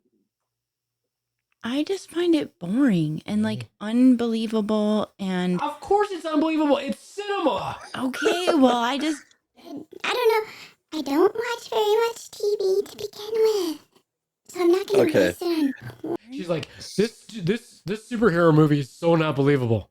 I just find it boring and like unbelievable and Of course, it's unbelievable. It's cinema. okay, well, I don't know. I don't watch very much TV to begin with. So I'm not going to Okay. waste it on. She's like, this superhero movie is so not believable.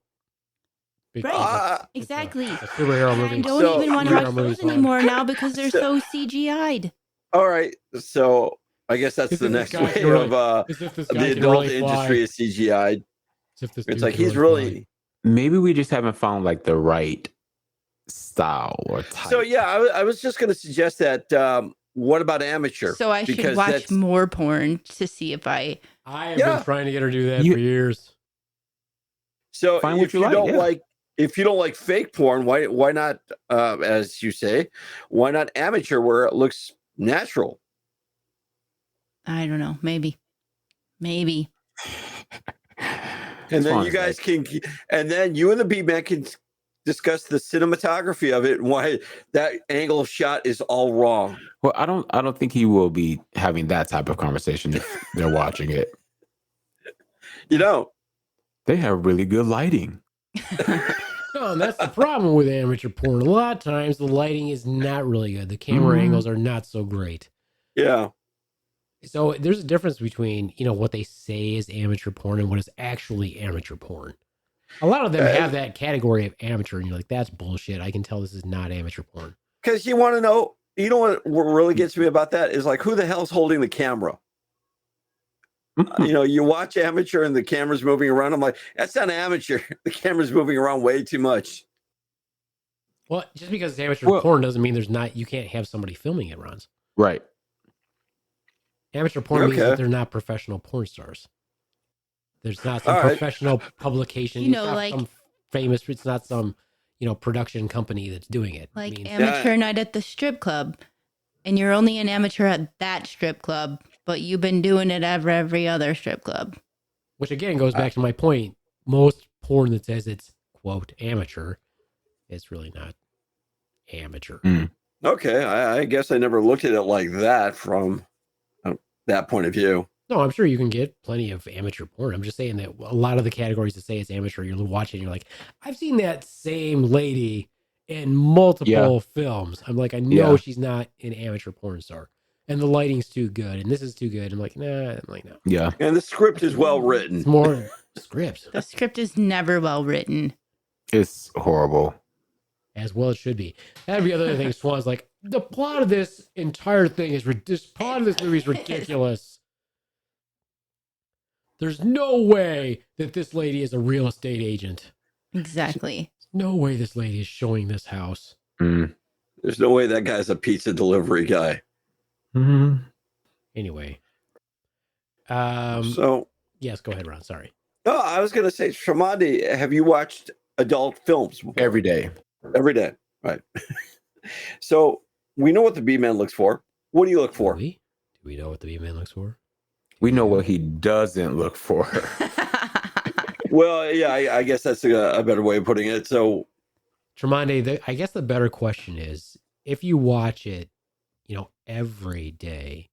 Because Right. it's Exactly. a superhero I movie. don't So- even want to watch Superhero those movies, fine. anymore now because they're so CGI'd. All right. So I guess that's As the if this next guy way can really- of As if this the guy can adult really fly. industry is CGI. As if this It's dude like can he's fly. really. Maybe we just haven't found like the right style or type. So yeah, I was just going to suggest that. What about amateur? So I should Because watch that's- more porn to see if I. I have Yeah. been trying to get her to do that You- for years. So Find what if you you like, don't yeah. like, if you don't like fake porn, why not? As you say, why not amateur where it looks natural? I don't know. Maybe. And then fine, you guys can, and then you and the B-Man can discuss the cinematography of it and why that angle of shot is all wrong. Well, I don't think he will be having that type of conversation if they're watching it. You know, They have really good lighting. No, and that's the problem with amateur porn. A lot of times the lighting is not really good. The camera Mhm. angles are not so great. yeah. So there's a difference between, what they say is amateur porn and what is actually amateur porn. A lot of them have that category of amateur, and you're like, that's bullshit. I can tell this is not amateur porn. Because you want to know, what really gets me about that is like, who the hell's holding the camera? You watch amateur and the camera's moving around. I'm like, that's not amateur. The camera's moving around way too much. Well, just because it's amateur Well- porn doesn't mean you can't have somebody filming it, Ronz. Right. Amateur porn means Okay. that they're not professional porn stars. There's not some All right. professional publication. You know, it's not like- some famous. It's not some production company that's doing it. Like I mean, amateur night at the strip club. And you're only an amateur at that strip club, but you've been doing it at every other strip club. which again goes back to my point. Most porn that says it's quote amateur, it's really not amateur. Okay. I guess I never looked at it like that from that point of view. No, I'm sure you can get plenty of amateur porn. I'm just saying that a lot of the categories that say it's amateur, you're watching, and you're like, I've seen that same lady in multiple films. I'm like, I know Yeah. she's not an amateur porn star, and the lighting's too good, and this is too good. I'm like, nah. I'm like, no. Yeah. And the script is well written. It's more script, The script is never well written. It's horrible. as well it should be. That'd be the other thing. Swan's like, the plot of this entire thing is this plot of this movie is ridiculous. There's no way that this lady is a real estate agent. Exactly. No way this lady is showing this house. Mm. There's no way that guy's a pizza delivery guy. Mm-hmm. Anyway. So, Yes, go ahead, Ron. Sorry. no, I was going to say, Tromondae, have you watched adult films before? Every day. Every day, right? So we know what the B-Man looks for. What do you look for? Do we know what the B-Man looks for? We know what he doesn't look for. Well, yeah, I guess that's a better way of putting it. So, Tromondae, I guess the better question is, if you watch it, every day,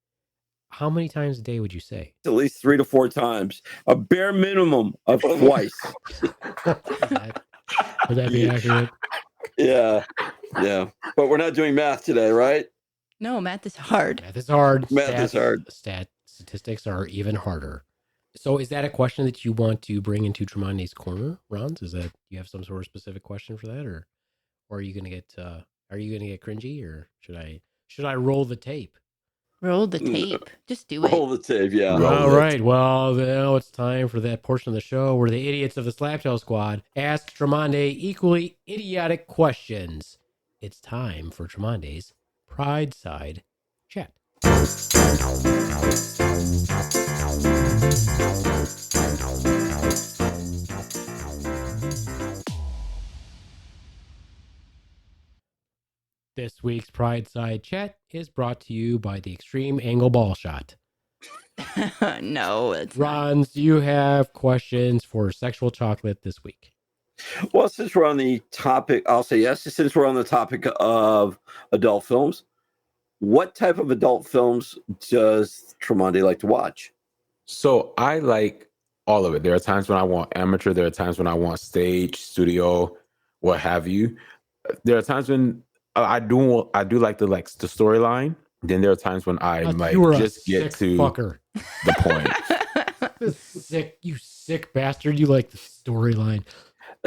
how many times a day would you say? at least 3 to 4 times, a bare minimum of twice. Would that be accurate? Yeah. But we're not doing math today, right? No, math is hard. Math is hard. Math is hard. Statistics are even harder. So is that a question that you want to bring into Tromondae's corner, Ronz? Is that, do you have some sort of specific question for that, or are you gonna get cringy, or should I roll the tape? Roll the tape. Just do it. Roll the tape, yeah. All right. Well, now it's time for that portion of the show where the idiots of the Slaptail Squad ask Tromondae equally idiotic questions. It's time for Tromondae's Pride Side Chat. This week's Pride Side Chat is brought to you by the Extreme Angle Ball Shot. No, it's Ronz, you have questions for sexual chocolate this week. Well, since we're on the topic, I'll say yes. Since we're on the topic of adult films, what type of adult films does Tromondae like to watch? So I like all of it. There are times when I want amateur. There are times when I want stage, studio, what have you. There are times when I do like the storyline. Then there are times when I might just get to fucker. the point. You sick bastard! You like the storyline.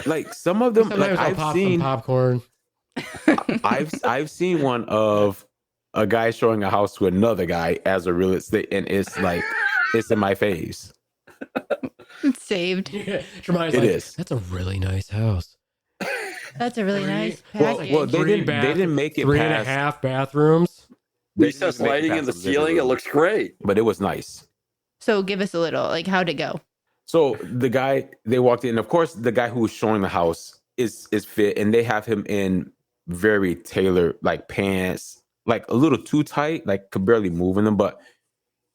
Like some of them, Sometimes like I'll I've pop seen some popcorn. I've seen one of a guy showing a house to another guy as a real estate, and it's like it's in my face. It's saved. Tromondae's It like, is. That's a really nice house. That's a really nice Well, package. they didn't make it three and a past half bathrooms. Recessed lighting in the ceiling, it looks great. But it was nice. So give us a little, like, how'd it go? So the guy, they walked in. Of course, the guy who was showing the house is fit, and they have him in very tailored, like pants, like a little too tight, like could barely move in them, but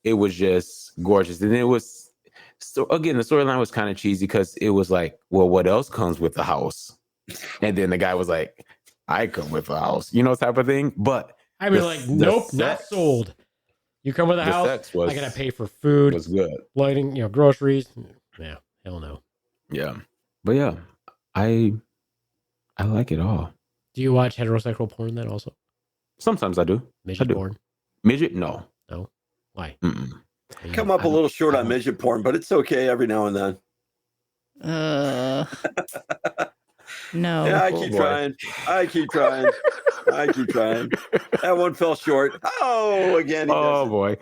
it was just gorgeous. And it was, so again, the storyline was kind of cheesy because it was like, well, what else comes with the house? And then the guy was like, I come with a house, type of thing. But I mean, nope, not sold. You come with a house, I gotta pay for food. Was good. Lighting, groceries. Yeah, hell no. Yeah. But yeah, I like it all. Do you watch heterosexual porn then also? Sometimes I do. Midget porn? Midget? No. No? Why? Mm-mm. Come up a little short on midget porn, but it's okay every now and then. No. Yeah, I keep trying. That one fell short. Oh, again. Boy.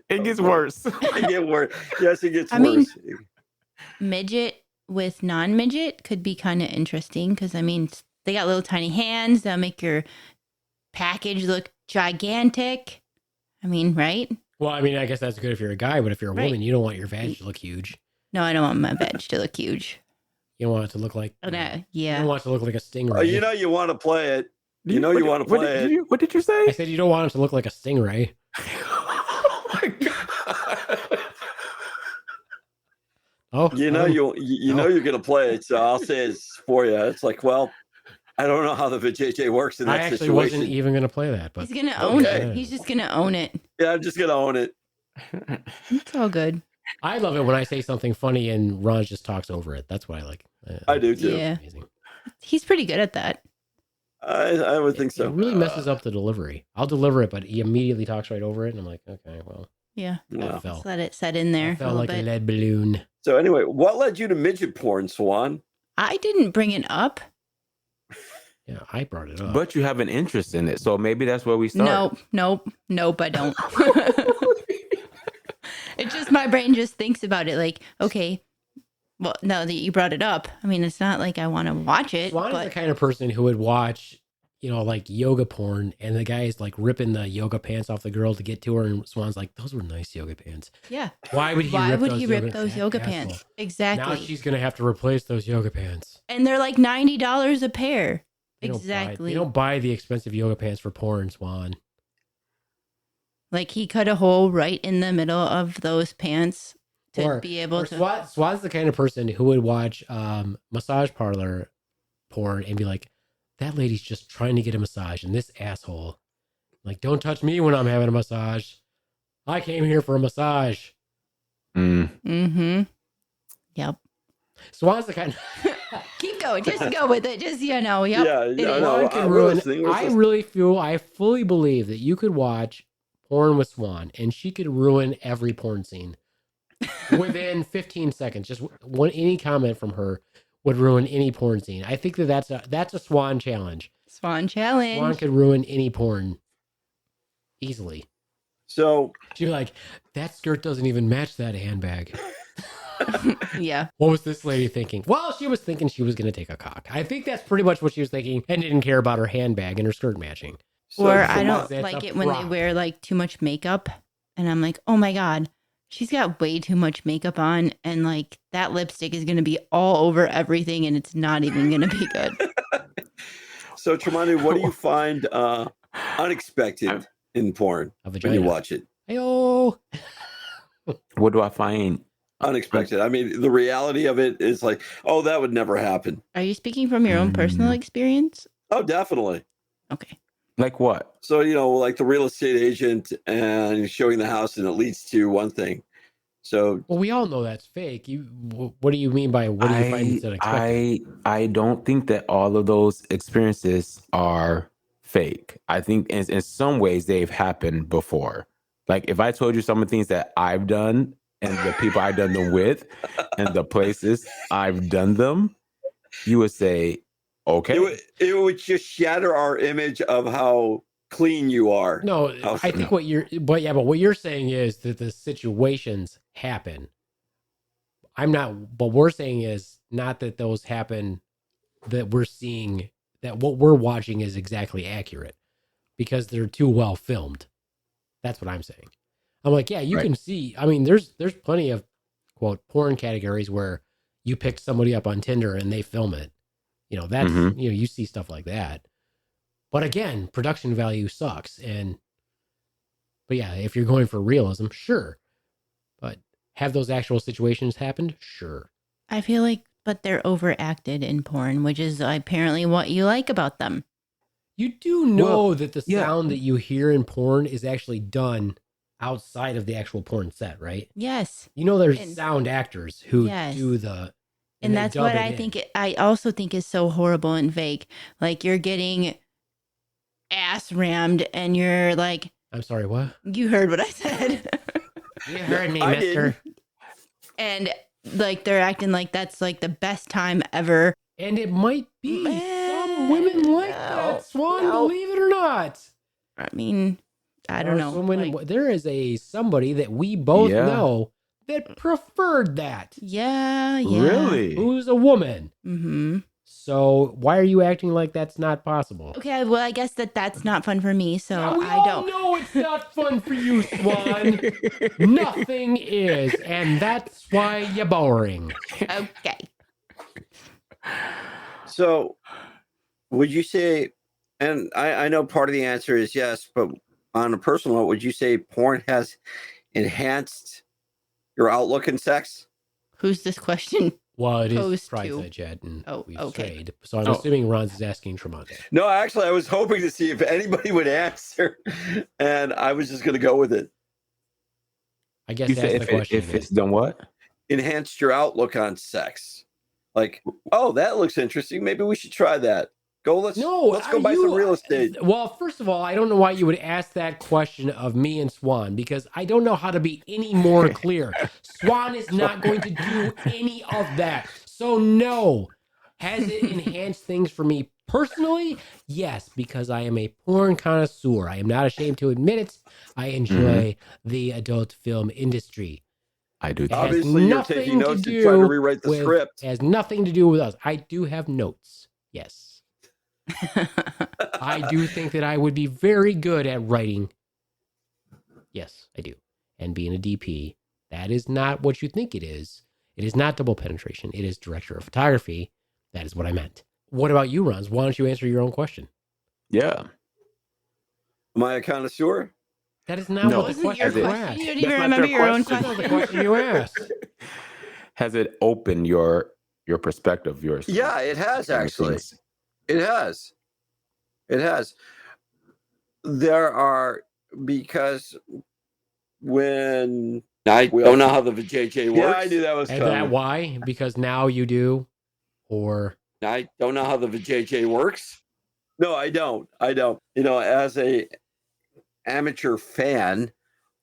It gets worse. It gets worse. Yes, it gets I worse. mean, midget with non-midget could be kind of interesting because, I mean, they got little tiny hands. They'll make your package look gigantic. I mean, right? Well, I mean, I guess that's good if you're a guy, but if you're a woman, you don't want your vag to look huge. No, I don't want my veg to look huge. You don't want it to look like... Oh, no. You Yeah. don't want it to look like a stingray. Oh, you want to play it. You want to play it. What did you say? I said you don't want it to look like a stingray. Oh my God. Oh, you're gonna play it, so I'll say it's for you. It's like, well, I don't know how the VJJ works in that I actually situation. wasn't even going to play that, but He's going to own it. He's just going to own it. Yeah, I'm just gonna own it. It's all good. I love it when I say something funny and Ron just talks over it. That's what I like. I do too. Yeah. Amazing. He's pretty good at that. I would think so. It really messes up the delivery. I'll deliver it, but he immediately talks right over it, and I'm like, okay, well, Yeah. that Just fell. let it set in there. That a felt little like a bit. lead balloon. So anyway, what led you to midget porn, Swan? I didn't bring it up. Yeah, I brought it up. But you have an interest in it, so maybe that's where we start. Nope, I don't. It's just my brain just thinks about it like, okay, well, now that you brought it up, I mean, it's not like I want to watch it, Swan is the but kind of person who would watch, like yoga porn, and the guy is like ripping the yoga pants off the girl to get to her, and Swan's like, "Those were nice yoga pants." yeah. Why would he? Why rip would those he rip those yoga asshole. pants? Exactly. Now she's gonna have to replace those yoga pants. And they're like $90 a pair. They don't buy- Exactly. they don't buy the expensive yoga pants for porn, Swan. Like he cut a hole right in the middle of those pants to be able to. Swan's the kind of person who would watch massage parlor porn and be like, "That lady's just trying to get a massage, and this asshole, like, don't touch me when I'm having a massage. I came here for a massage." Mm. Mm-hmm. Yep. Swan's the kind. Keep going. Just go with it. Just, yep. Yeah, it yeah, is. no. Swan could we're ruin. listening, we're I listening. really feel. I fully believe that you could watch porn with Swan, and she could ruin every porn scene within 15 seconds. Just any comment from her would ruin any porn scene. I think that's a Swan challenge. Swan challenge. Swan could ruin any porn easily. So She'd be like, "That skirt doesn't even match that handbag." Yeah. What was this lady thinking? Well, she was thinking she was going to take a cock. I think that's pretty much what she was thinking, and didn't care about her handbag and her skirt matching. Or I Tremont- don't that's like a it when they prop. wear like too much makeup, and I'm like, oh my god, she's got way too much makeup on, and like that lipstick is gonna be all over everything, and it's not even gonna be good. So Tremonti, what do you find unexpected in porn A when you vagina. watch it? Hey-oh. What do I find? Unexpected. I mean, the reality of it is like, oh, that would never happen. Are you speaking from your own personal experience? Oh, definitely. Okay. Like what? So, like the real estate agent and showing the house, and it leads to one thing. So, Well, we all know that's fake. What do you mean by what do you find that's unexpected? I don't think that all of those experiences are fake. I think in some ways they've happened before. Like if I told you some of the things that I've done and the people I've done them with and the places I've done them, you would say, okay. it would just shatter our image of how clean you are. No, Oh, I think what you're saying is that the situations happen. What we're saying is not that those happen, that we're seeing, that what we're watching is exactly accurate because they're too well filmed. That's what I'm saying. I'm like, yeah, you Right. can see. I mean, there's plenty of quote porn categories where you pick somebody up on Tinder and they film it. That's Mhm. you see stuff like that. But again, production value sucks. But yeah, if you're going for realism, sure. But have those actual situations happened? Sure. I feel like, but they're overacted in porn, which is apparently what you like about them. You do know Well, that the yeah. sound that you hear in porn is actually done outside of the actual porn set, right? Yes. There's And- sound actors who Yes. do the... And they that's dub what it I in. think. I also think is so horrible and fake. Like you're getting ass rammed, and you're like, I'm sorry, what? you heard what I said. You heard me, I mister. And like they're acting like that's like the best time ever. And it might be. Some women like that, Swan, no. believe it or not. I mean, I don't There are know. some women- Like, there is somebody that we both Yeah. know that preferred that. yeah. Really? Who's a woman. Mm-hmm. So why are you acting like that's not possible? Okay, well, I guess that's not fun for me, so Now, we I all don't. know it's not fun for you, Swan. Nothing is, and that's why you're boring. Okay. So, would you say, and I know part of the answer is yes, but on a personal note, would you say porn has enhanced your outlook in sex? Who's this question? Well, it is Posed Prize to. Jet, and Oh, we've okay. strayed. So I'm Oh. assuming Ronz is asking Tromondae. No, actually, I was hoping to see if anybody would answer, and I was just going to go with it. I guess You that's said the question. if it's done what? Enhanced your outlook on sex. Like, oh, that looks interesting. Maybe we should try that. Let's go buy some real estate. Well, first of all, I don't know why you would ask that question of me and Swan, because I don't know how to be any more clear. Swan is not going to do any of that. So no. Has it enhanced things for me personally? Yes, because I am a porn connoisseur. I am not ashamed to admit it. I enjoy the adult film industry. I do. It has Obviously, you're nothing taking to notes and do trying to rewrite the with- script. It has nothing to do with us. I do have notes. Yes. I do think that I would be very good at writing. Yes, I do. And being a DP, that is not what you think it is. It is not double penetration. It is director of photography. That is what I meant. What about you, Ronz? Why don't you answer your own question? Yeah. Am I a connoisseur? That is not No. what the Wasn't your question you question? asked. You don't That's even not remember their your own question. That's not the question. question you asked. Has it opened your perspective? Yours? Yeah, it has actually. It has. It has. There are, because when I don't know how the JJ works. Yeah, I knew that was And coming. that why? Because now you do or I don't know how the VJJ works. No, I don't. You know, as a amateur fan,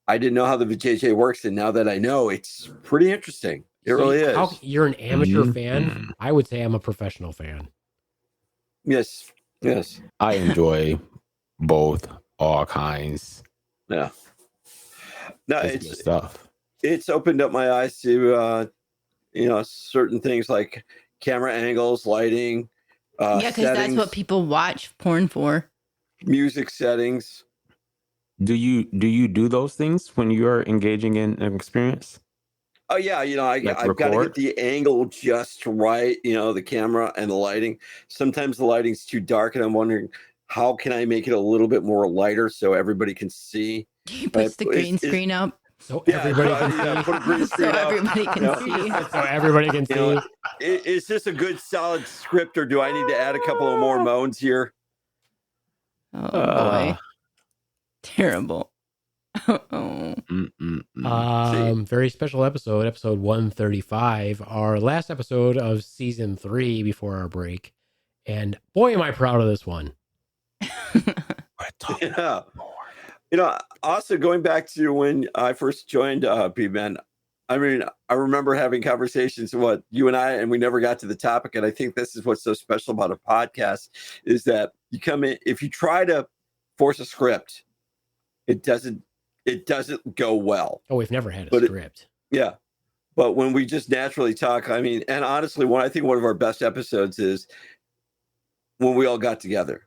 I didn't know how the VJJ works, and now that I know, it's pretty interesting. It really is. You're an amateur Mhm. fan? I would say I'm a professional fan. Yes. I enjoy both, all kinds. Yeah. No, It's good stuff. it's opened up my eyes to you know, certain things like camera angles, lighting, Yeah, because that's settings, what people watch porn for. music settings. Do you do those things when you're engaging in an experience? Oh yeah, you know, I've got to record? get the angle just right, you know, the camera and the lighting. Sometimes the lighting's too dark and I'm wondering how can I make it a little bit more lighter so everybody can see. He puts the green screen up So Yeah, everybody can yeah, see. put a green so screen up. everybody can No. see. So everybody can You know, see. Is this a good solid script or do I need to add a couple of more moans here? Oh boy, terrible. Oh. Very special episode 135, our last episode of season 3 before our break. And boy, am I proud of this one. Yeah. You know, also going back to when I first joined Beaveman, I mean, I remember having conversations with you and I, and we never got to the topic. And I think this is what's so special about a podcast is that you come in, if you try to force a script, it doesn't go well. Oh, we've never had a script. Yeah. But when we just naturally talk, I mean, and honestly, I think one of our best episodes is when we all got together.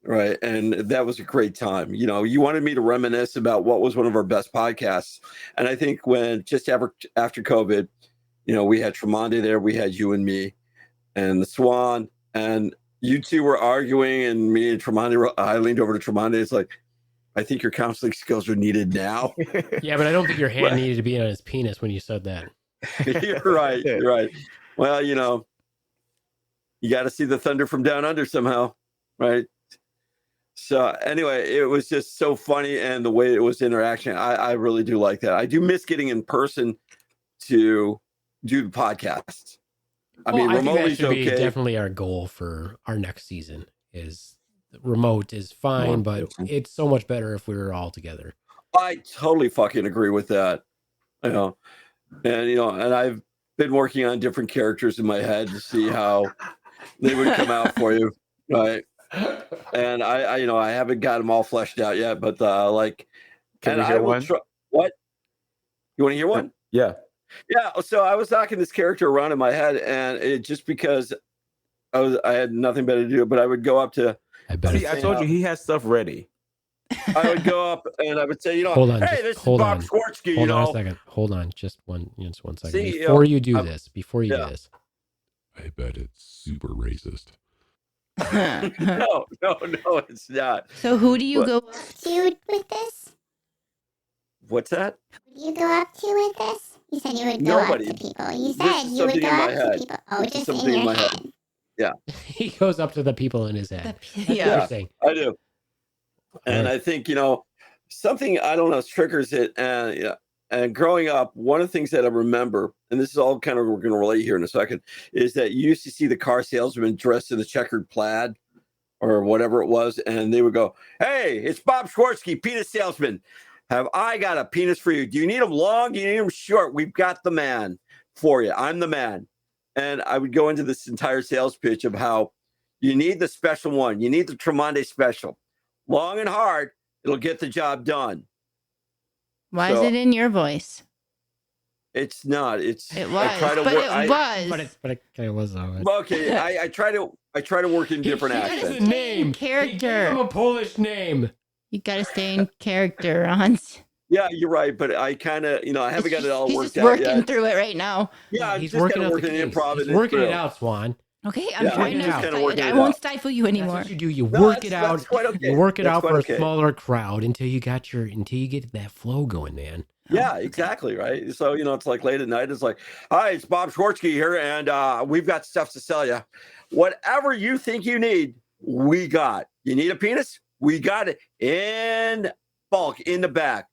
Right. And that was a great time. You know, you wanted me to reminisce about what was one of our best podcasts. And I think when just after COVID, you know, we had Tromondae there, we had you and me and the Swan, and you two were arguing, and me and Tromondae, I leaned over to Tromondae. It's like, I think your counseling skills are needed now. Yeah, but I don't think your hand needed to be on his penis when you said that. You're right. You're right. Well, you know, you got to see the thunder from down under somehow. Right. So anyway, it was just so funny, and the way it was interaction, I really do like that. I do miss getting in person to do the podcast. I mean, remotely is okay. Definitely our goal for our next season is remote is fine, but it's so much better if we were all together. I totally fucking agree with that. You know, and I've been working on different characters in my head to see how they would come out for you, right? And I haven't got them all fleshed out yet, but like, can we hear one? What? You want to hear one? Yeah. So I was knocking this character around in my head, and it just because I had nothing better to do, but I would go up to. I told you he has stuff ready. I would go up and I would say, you know, hey, this is Bob Skortsky. Hold on a second. Hold on, just one second. See, before you do this, I bet it's super racist. No, it's not. So who do you go up to with this? What's that? Who do you go up to with this? You said you would go up to people. You said you would go up to people. Oh, just in your head. Yeah. He goes up to the people in his head. Yeah, I do. And I think, you know, something, I don't know, triggers it. And growing up, one of the things that I remember, and this is all kind of, we're going to relate here in a second, is that you used to see the car salesman dressed in the checkered plaid or whatever it was. And they would go, hey, it's Bob Skortsky, penis salesman. Have I got a penis for you? Do you need them long? Do you need them short? We've got the man for you. I'm the man. And I would go into this entire sales pitch of how you need the special one. You need the Tromondae special. Long and hard, it'll get the job done. Why is it in your voice? It's not. It was. It was. Okay, I try to work in different accents. Name character. He gave him a Polish name. You got to stay in character, Ronz. Yeah, you're right, but I kind of, I haven't got it all worked out. He's working through it right now. Yeah, he's working out improv. He's working it out, Swan. Okay, I'm trying to. I won't stifle you anymore. That's what you do. You work it out. Okay. You work it out for a smaller crowd until you get that flow going, man. Yeah, exactly, right? So, it's like late at night. It's like, hi, it's Bob Skortsky here, and we've got stuff to sell you. Whatever you think you need, we got. You need a penis? We got it in bulk, in the back.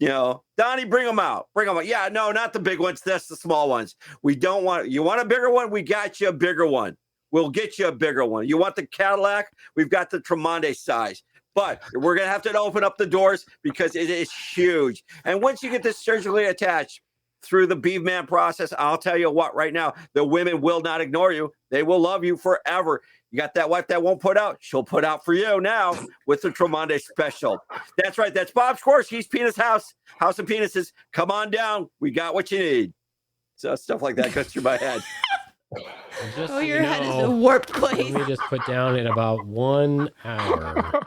Donnie, bring them out. Bring them out. Yeah, no, not the big ones. That's the small ones. We don't want. You want a bigger one? We got you a bigger one. We'll get you a bigger one. You want the Cadillac? We've got the Tromondae size. But we're going to have to open up the doors because it is huge. And once you get this surgically attached through the Beaveman process, I'll tell you what, right now, the women will not ignore you. They will love you forever. You got that wife that won't put out? She'll put out for you now with the Tromondae special. That's right. That's Bob Squirski's Penis House of Penises. Come on down. We got what you need. So stuff like that goes through my head. Just Oh, your head is a warped let place. me just put down in about 1 hour.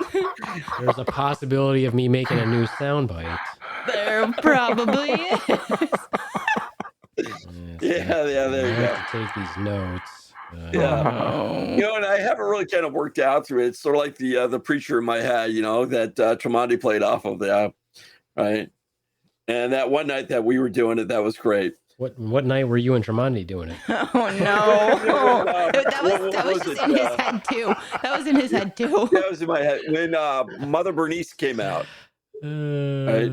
There's a possibility of me making a new soundbite. There probably is. There you go. To take these notes. Yeah. And I haven't really kind of worked out through it. It's sort of like the preacher in my head, that Tromondae played off of that, right? And that one night that we were doing it, that was great. What night were you and Tromondae doing it? Oh no, that was just in his head too. That was in his head too. That was in my head when Mother Bernice came out, right?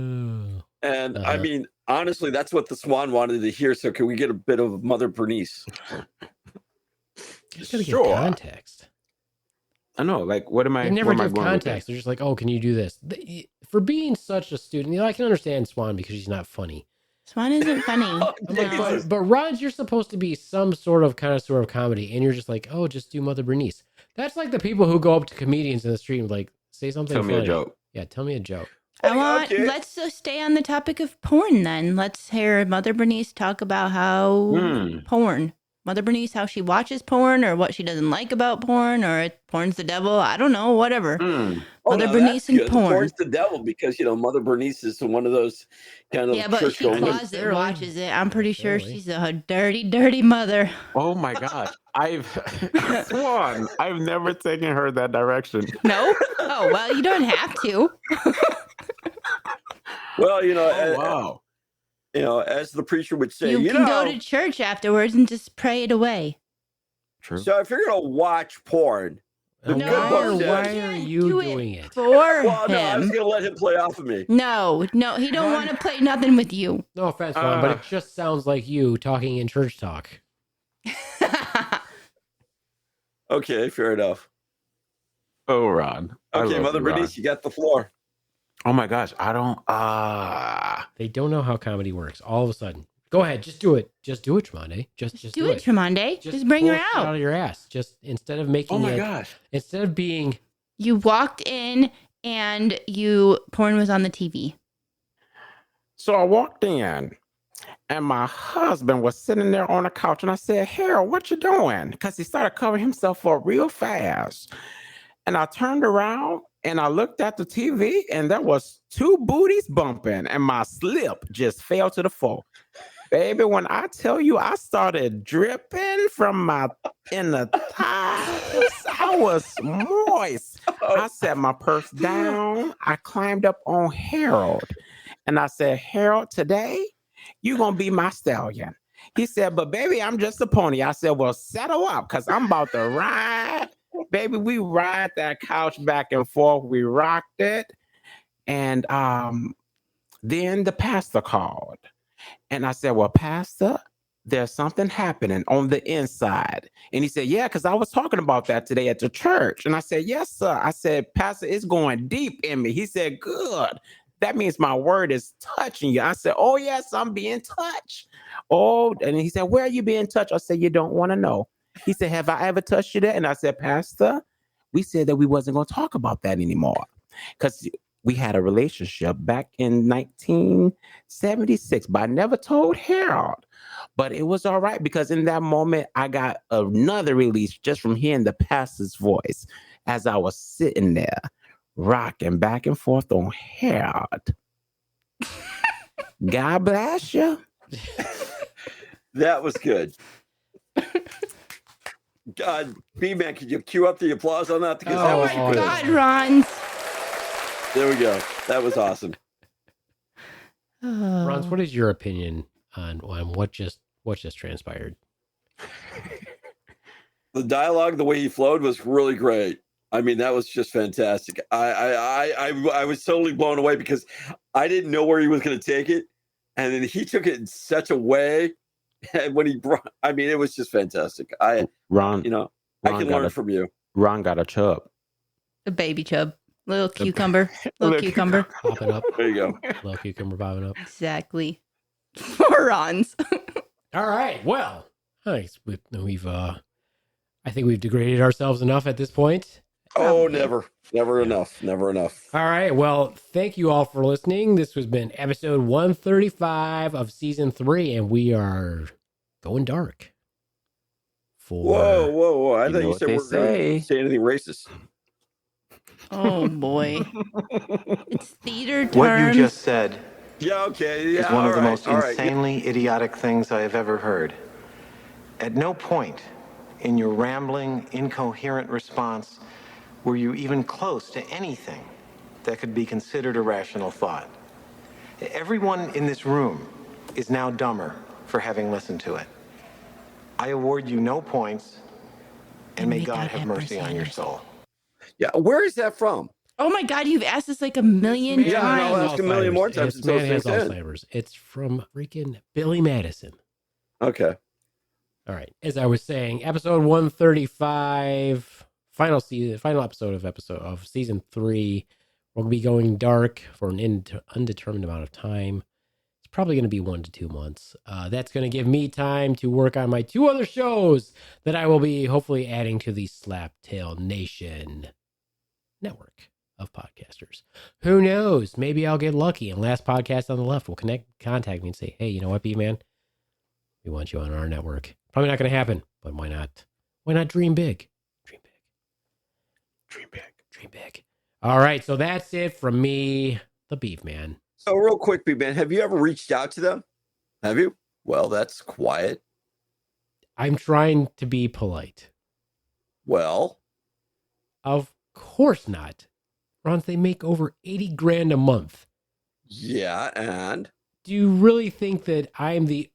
And I mean, honestly, that's what the Swan wanted to hear. So can we get a bit of Mother Bernice? Just gotta get context. I know. Like, what am I? They never give going context. They're just like, "Oh, can you do this?" For being such a student, I can understand Swan because she's not funny. Swan isn't funny. But Ronz, you're supposed to be some sort of comedy, and you're just like, "Oh, just do Mother Bernice." That's like the people who go up to comedians in the street and like say something. Tell funny. me a joke. Yeah, tell me a joke. Let's stay on the topic of porn then. Let's hear Mother Bernice talk about how porn. Mother Bernice, how she watches porn or what she doesn't like about porn or porn's the devil. I don't know, whatever. Mother Bernice and porn. Porn's the devil because, Mother Bernice is one of those kind of. Yeah, but she closet watches it. I'm pretty sure she's a dirty, dirty mother. Oh my gosh. Swan, I've never taken her that direction. No? Oh, well, you don't have to. Well, wow. As the preacher would say, you can go to church afterwards and just pray it away. True. So if you're going to watch porn, why are you doing it? For well, him. No, I was going to let him play off of me. No, he don't want to play nothing with you. No offense, Ron, but it just sounds like you talking in church talk. Okay, fair enough. Oh, Ron. Okay, Mother Bernice, you got the floor. Oh my gosh, I don't. They don't know how comedy works. All of a sudden, go ahead, just do it. Just do it, Tromondae. Just do it, Tromondae. Just bring her out. Out of your ass. Just instead of making. Oh my gosh! Instead of being. You walked in and porn was on the TV. So I walked in, and my husband was sitting there on the couch, and I said, "Harold, what you doing?" Because he started covering himself up real fast, and I turned around. And I looked at the TV and there was 2 booties bumping and my slip just fell to the floor. Baby, when I tell you I started dripping from my inner thighs, I was moist. I set my purse down. I climbed up on Harold and I said, Harold, today you're going to be my stallion. He said, but baby, I'm just a pony. I said, well, settle up because I'm about to ride. Baby, we ride that couch back and forth. We rocked it. And then the pastor called. And I said, well, Pastor, there's something happening on the inside. And he said, yeah, because I was talking about that today at the church. And I said, yes, sir. I said, Pastor, it's going deep in me. He said, good. That means my word is touching you. I said, oh, yes, I'm being touched. Oh, and he said, where are you being touched? I said, you don't want to know. He said, have I ever touched you there? And I said, Pastor, we said that we wasn't going to talk about that anymore because we had a relationship back in 1976, but I never told Harold. But it was all right because in that moment, I got another release just from hearing the pastor's voice as I was sitting there rocking back and forth on Harold. God bless you. That was good. God, B-Man, could you cue up the applause on that? Because that was my good. God, Ronz. There we go. That was awesome. Ronz, what is your opinion on what just transpired? The dialogue, the way he flowed was really great. I mean, that was just fantastic. I was totally blown away because I didn't know where he was going to take it, and then he took it in such a way. And when he brought, I mean, it was just fantastic. Ron, I can learn from you. Ron got a chub. A baby chub. Little cucumber. Little cucumber. Popping up. There you go. Little cucumber popping up. Exactly. For Ronz. All right. Well, thanks. I think we've degraded ourselves enough at this point. Oh, never enough. Never enough. All right. Well, thank you all for listening. This has been episode 135 of season 3, and we are going dark. Whoa. I thought you said they we're going to say anything racist. Oh boy. It's theater terms. What you just said Yeah, okay. Yeah, is one of the all most right, all right. insanely idiotic things I have ever heard. At no point in your rambling, incoherent response were you even close to anything that could be considered a rational thought. Everyone in this room is now dumber for having listened to it. I award you no points, and may God have mercy on your soul. Yeah, where is that from? Oh my God, you've asked this like a million Yeah, times. I'll ask a million more times. This man has Alzheimer's. It's from freaking Billy Madison. Okay. All right. As I was saying, episode 135, final episode of season 3. We'll be going dark for an undetermined amount of time. It's probably going to be 1 to 2 months. That's going to give me time to work on my 2 other shows that I will be hopefully adding to the Slaptail Nation network of podcasters. Who knows? Maybe I'll get lucky and Last Podcast on the Left will contact me and say, hey, you know what, Beaveman? We want you on our network. Probably not going to happen, but why not? Why not dream big? Dream big. Dream big. Dream big. All right, so that's it from me, the Beaveman. So real quick, Big Man, have you ever reached out to them? Have you? Well, that's quiet. I'm trying to be polite. Well, Of course not. Ronz, they make over 80 grand a month. yeah, and Do you really think that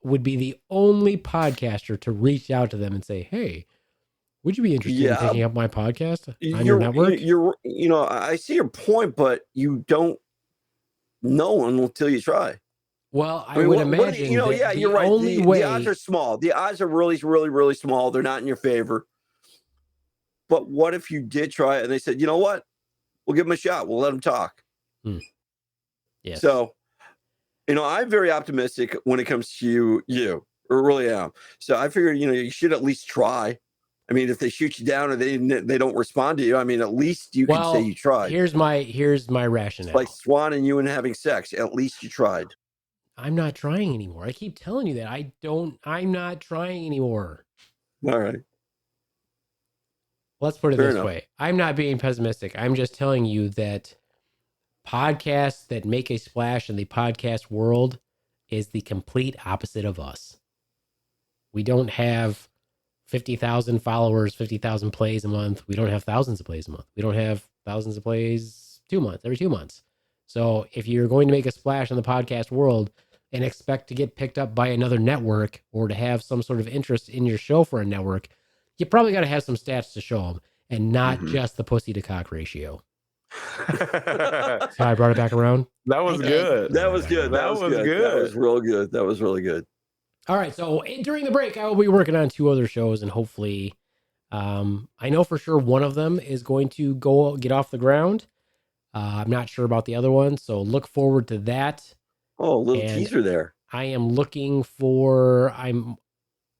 would be the only podcaster to reach out to them and say, hey, would you be interested in picking up my podcast on your network? I see your point, but you don't know until you try. Well, I would imagine you're right. The odds are small. The odds are really, really, really small. They're not in your favor. But what if you did try it and they said, you know what? We'll give them a shot. We'll let them talk. Yes. So, I'm very optimistic when it comes to you. I really am. So I figured, you should at least try. I mean, if they shoot you down or they don't respond to you, I mean, at least you can say you tried. Here's my rationale. It's like Swan and you and having sex. At least you tried. I'm not trying anymore. I keep telling you that. I'm not trying anymore. All right. Let's put it Fair this enough. way. I'm not being pessimistic. I'm just telling you that podcasts that make a splash in the podcast world is the complete opposite of us. We don't have 50,000 followers, 50,000 plays a month. We don't have thousands of plays a month. We don't have thousands of plays every 2 months. So if you're going to make a splash in the podcast world and expect to get picked up by another network or to have some sort of interest in your show for a network, you probably got to have some stats to show them and not just the pussy to cock ratio. So I brought it back around. That was good. That was good. That was good. That was real good. That was really good. All right. So during the break, I will be working on 2 other shows and hopefully, I know for sure one of them is going to get off the ground. I'm not sure about the other one. So look forward to that. Oh, a little teaser there. I'm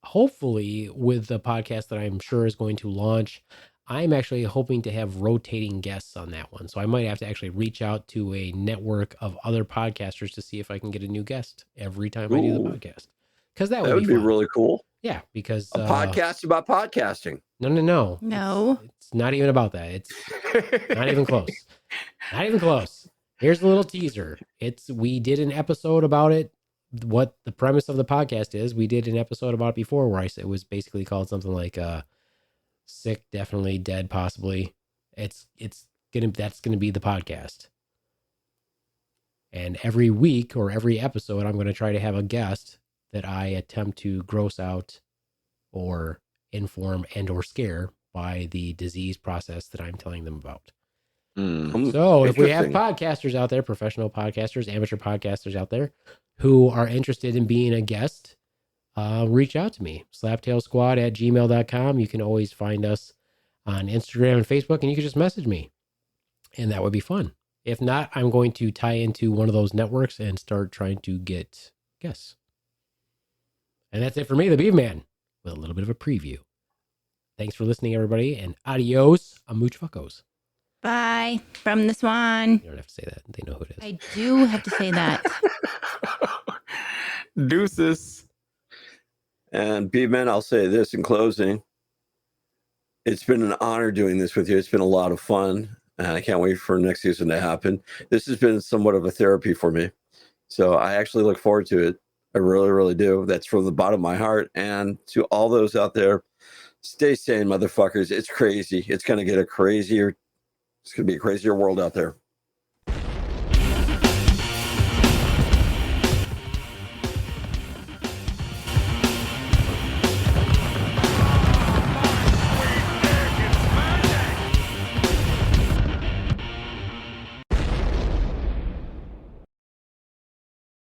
hopefully with the podcast that I'm sure is going to launch, I'm actually hoping to have rotating guests on that one. So I might have to actually reach out to a network of other podcasters to see if I can get a new guest every time I do the podcast. Because that would be really cool. Yeah, because a podcast about podcasting. No. It's not even about that. It's not even close. Not even close. Here's a little teaser. We did an episode about it. What the premise of the podcast is. We did an episode about it before where it was basically called something like sick, definitely, dead, possibly. That's gonna be the podcast. And every week or every episode, I'm going to try to have a guest that I attempt to gross out or inform and or scare by the disease process that I'm telling them about. So if we have Interesting. podcasters out there, professional podcasters, amateur podcasters out there who are interested in being a guest, reach out to me. slaptailsquad@gmail.com. You can always find us on Instagram and Facebook, and you can just message me. And that would be fun. If not, I'm going to tie into one of those networks and start trying to get guests. And that's it for me, the Beaveman, with a little bit of a preview. Thanks for listening, everybody, and adios, much fuckos. Bye from the Swan. You don't have to say that. They know who it is. I do have to say that. Deuces. And Beaveman, I'll say this in closing. It's been an honor doing this with you. It's been a lot of fun. And I can't wait for next season to happen. This has been somewhat of a therapy for me. So I actually look forward to it. I really, really do. That's from the bottom of my heart. And to all those out there, stay sane, motherfuckers. It's crazy. It's going to be a crazier world out there.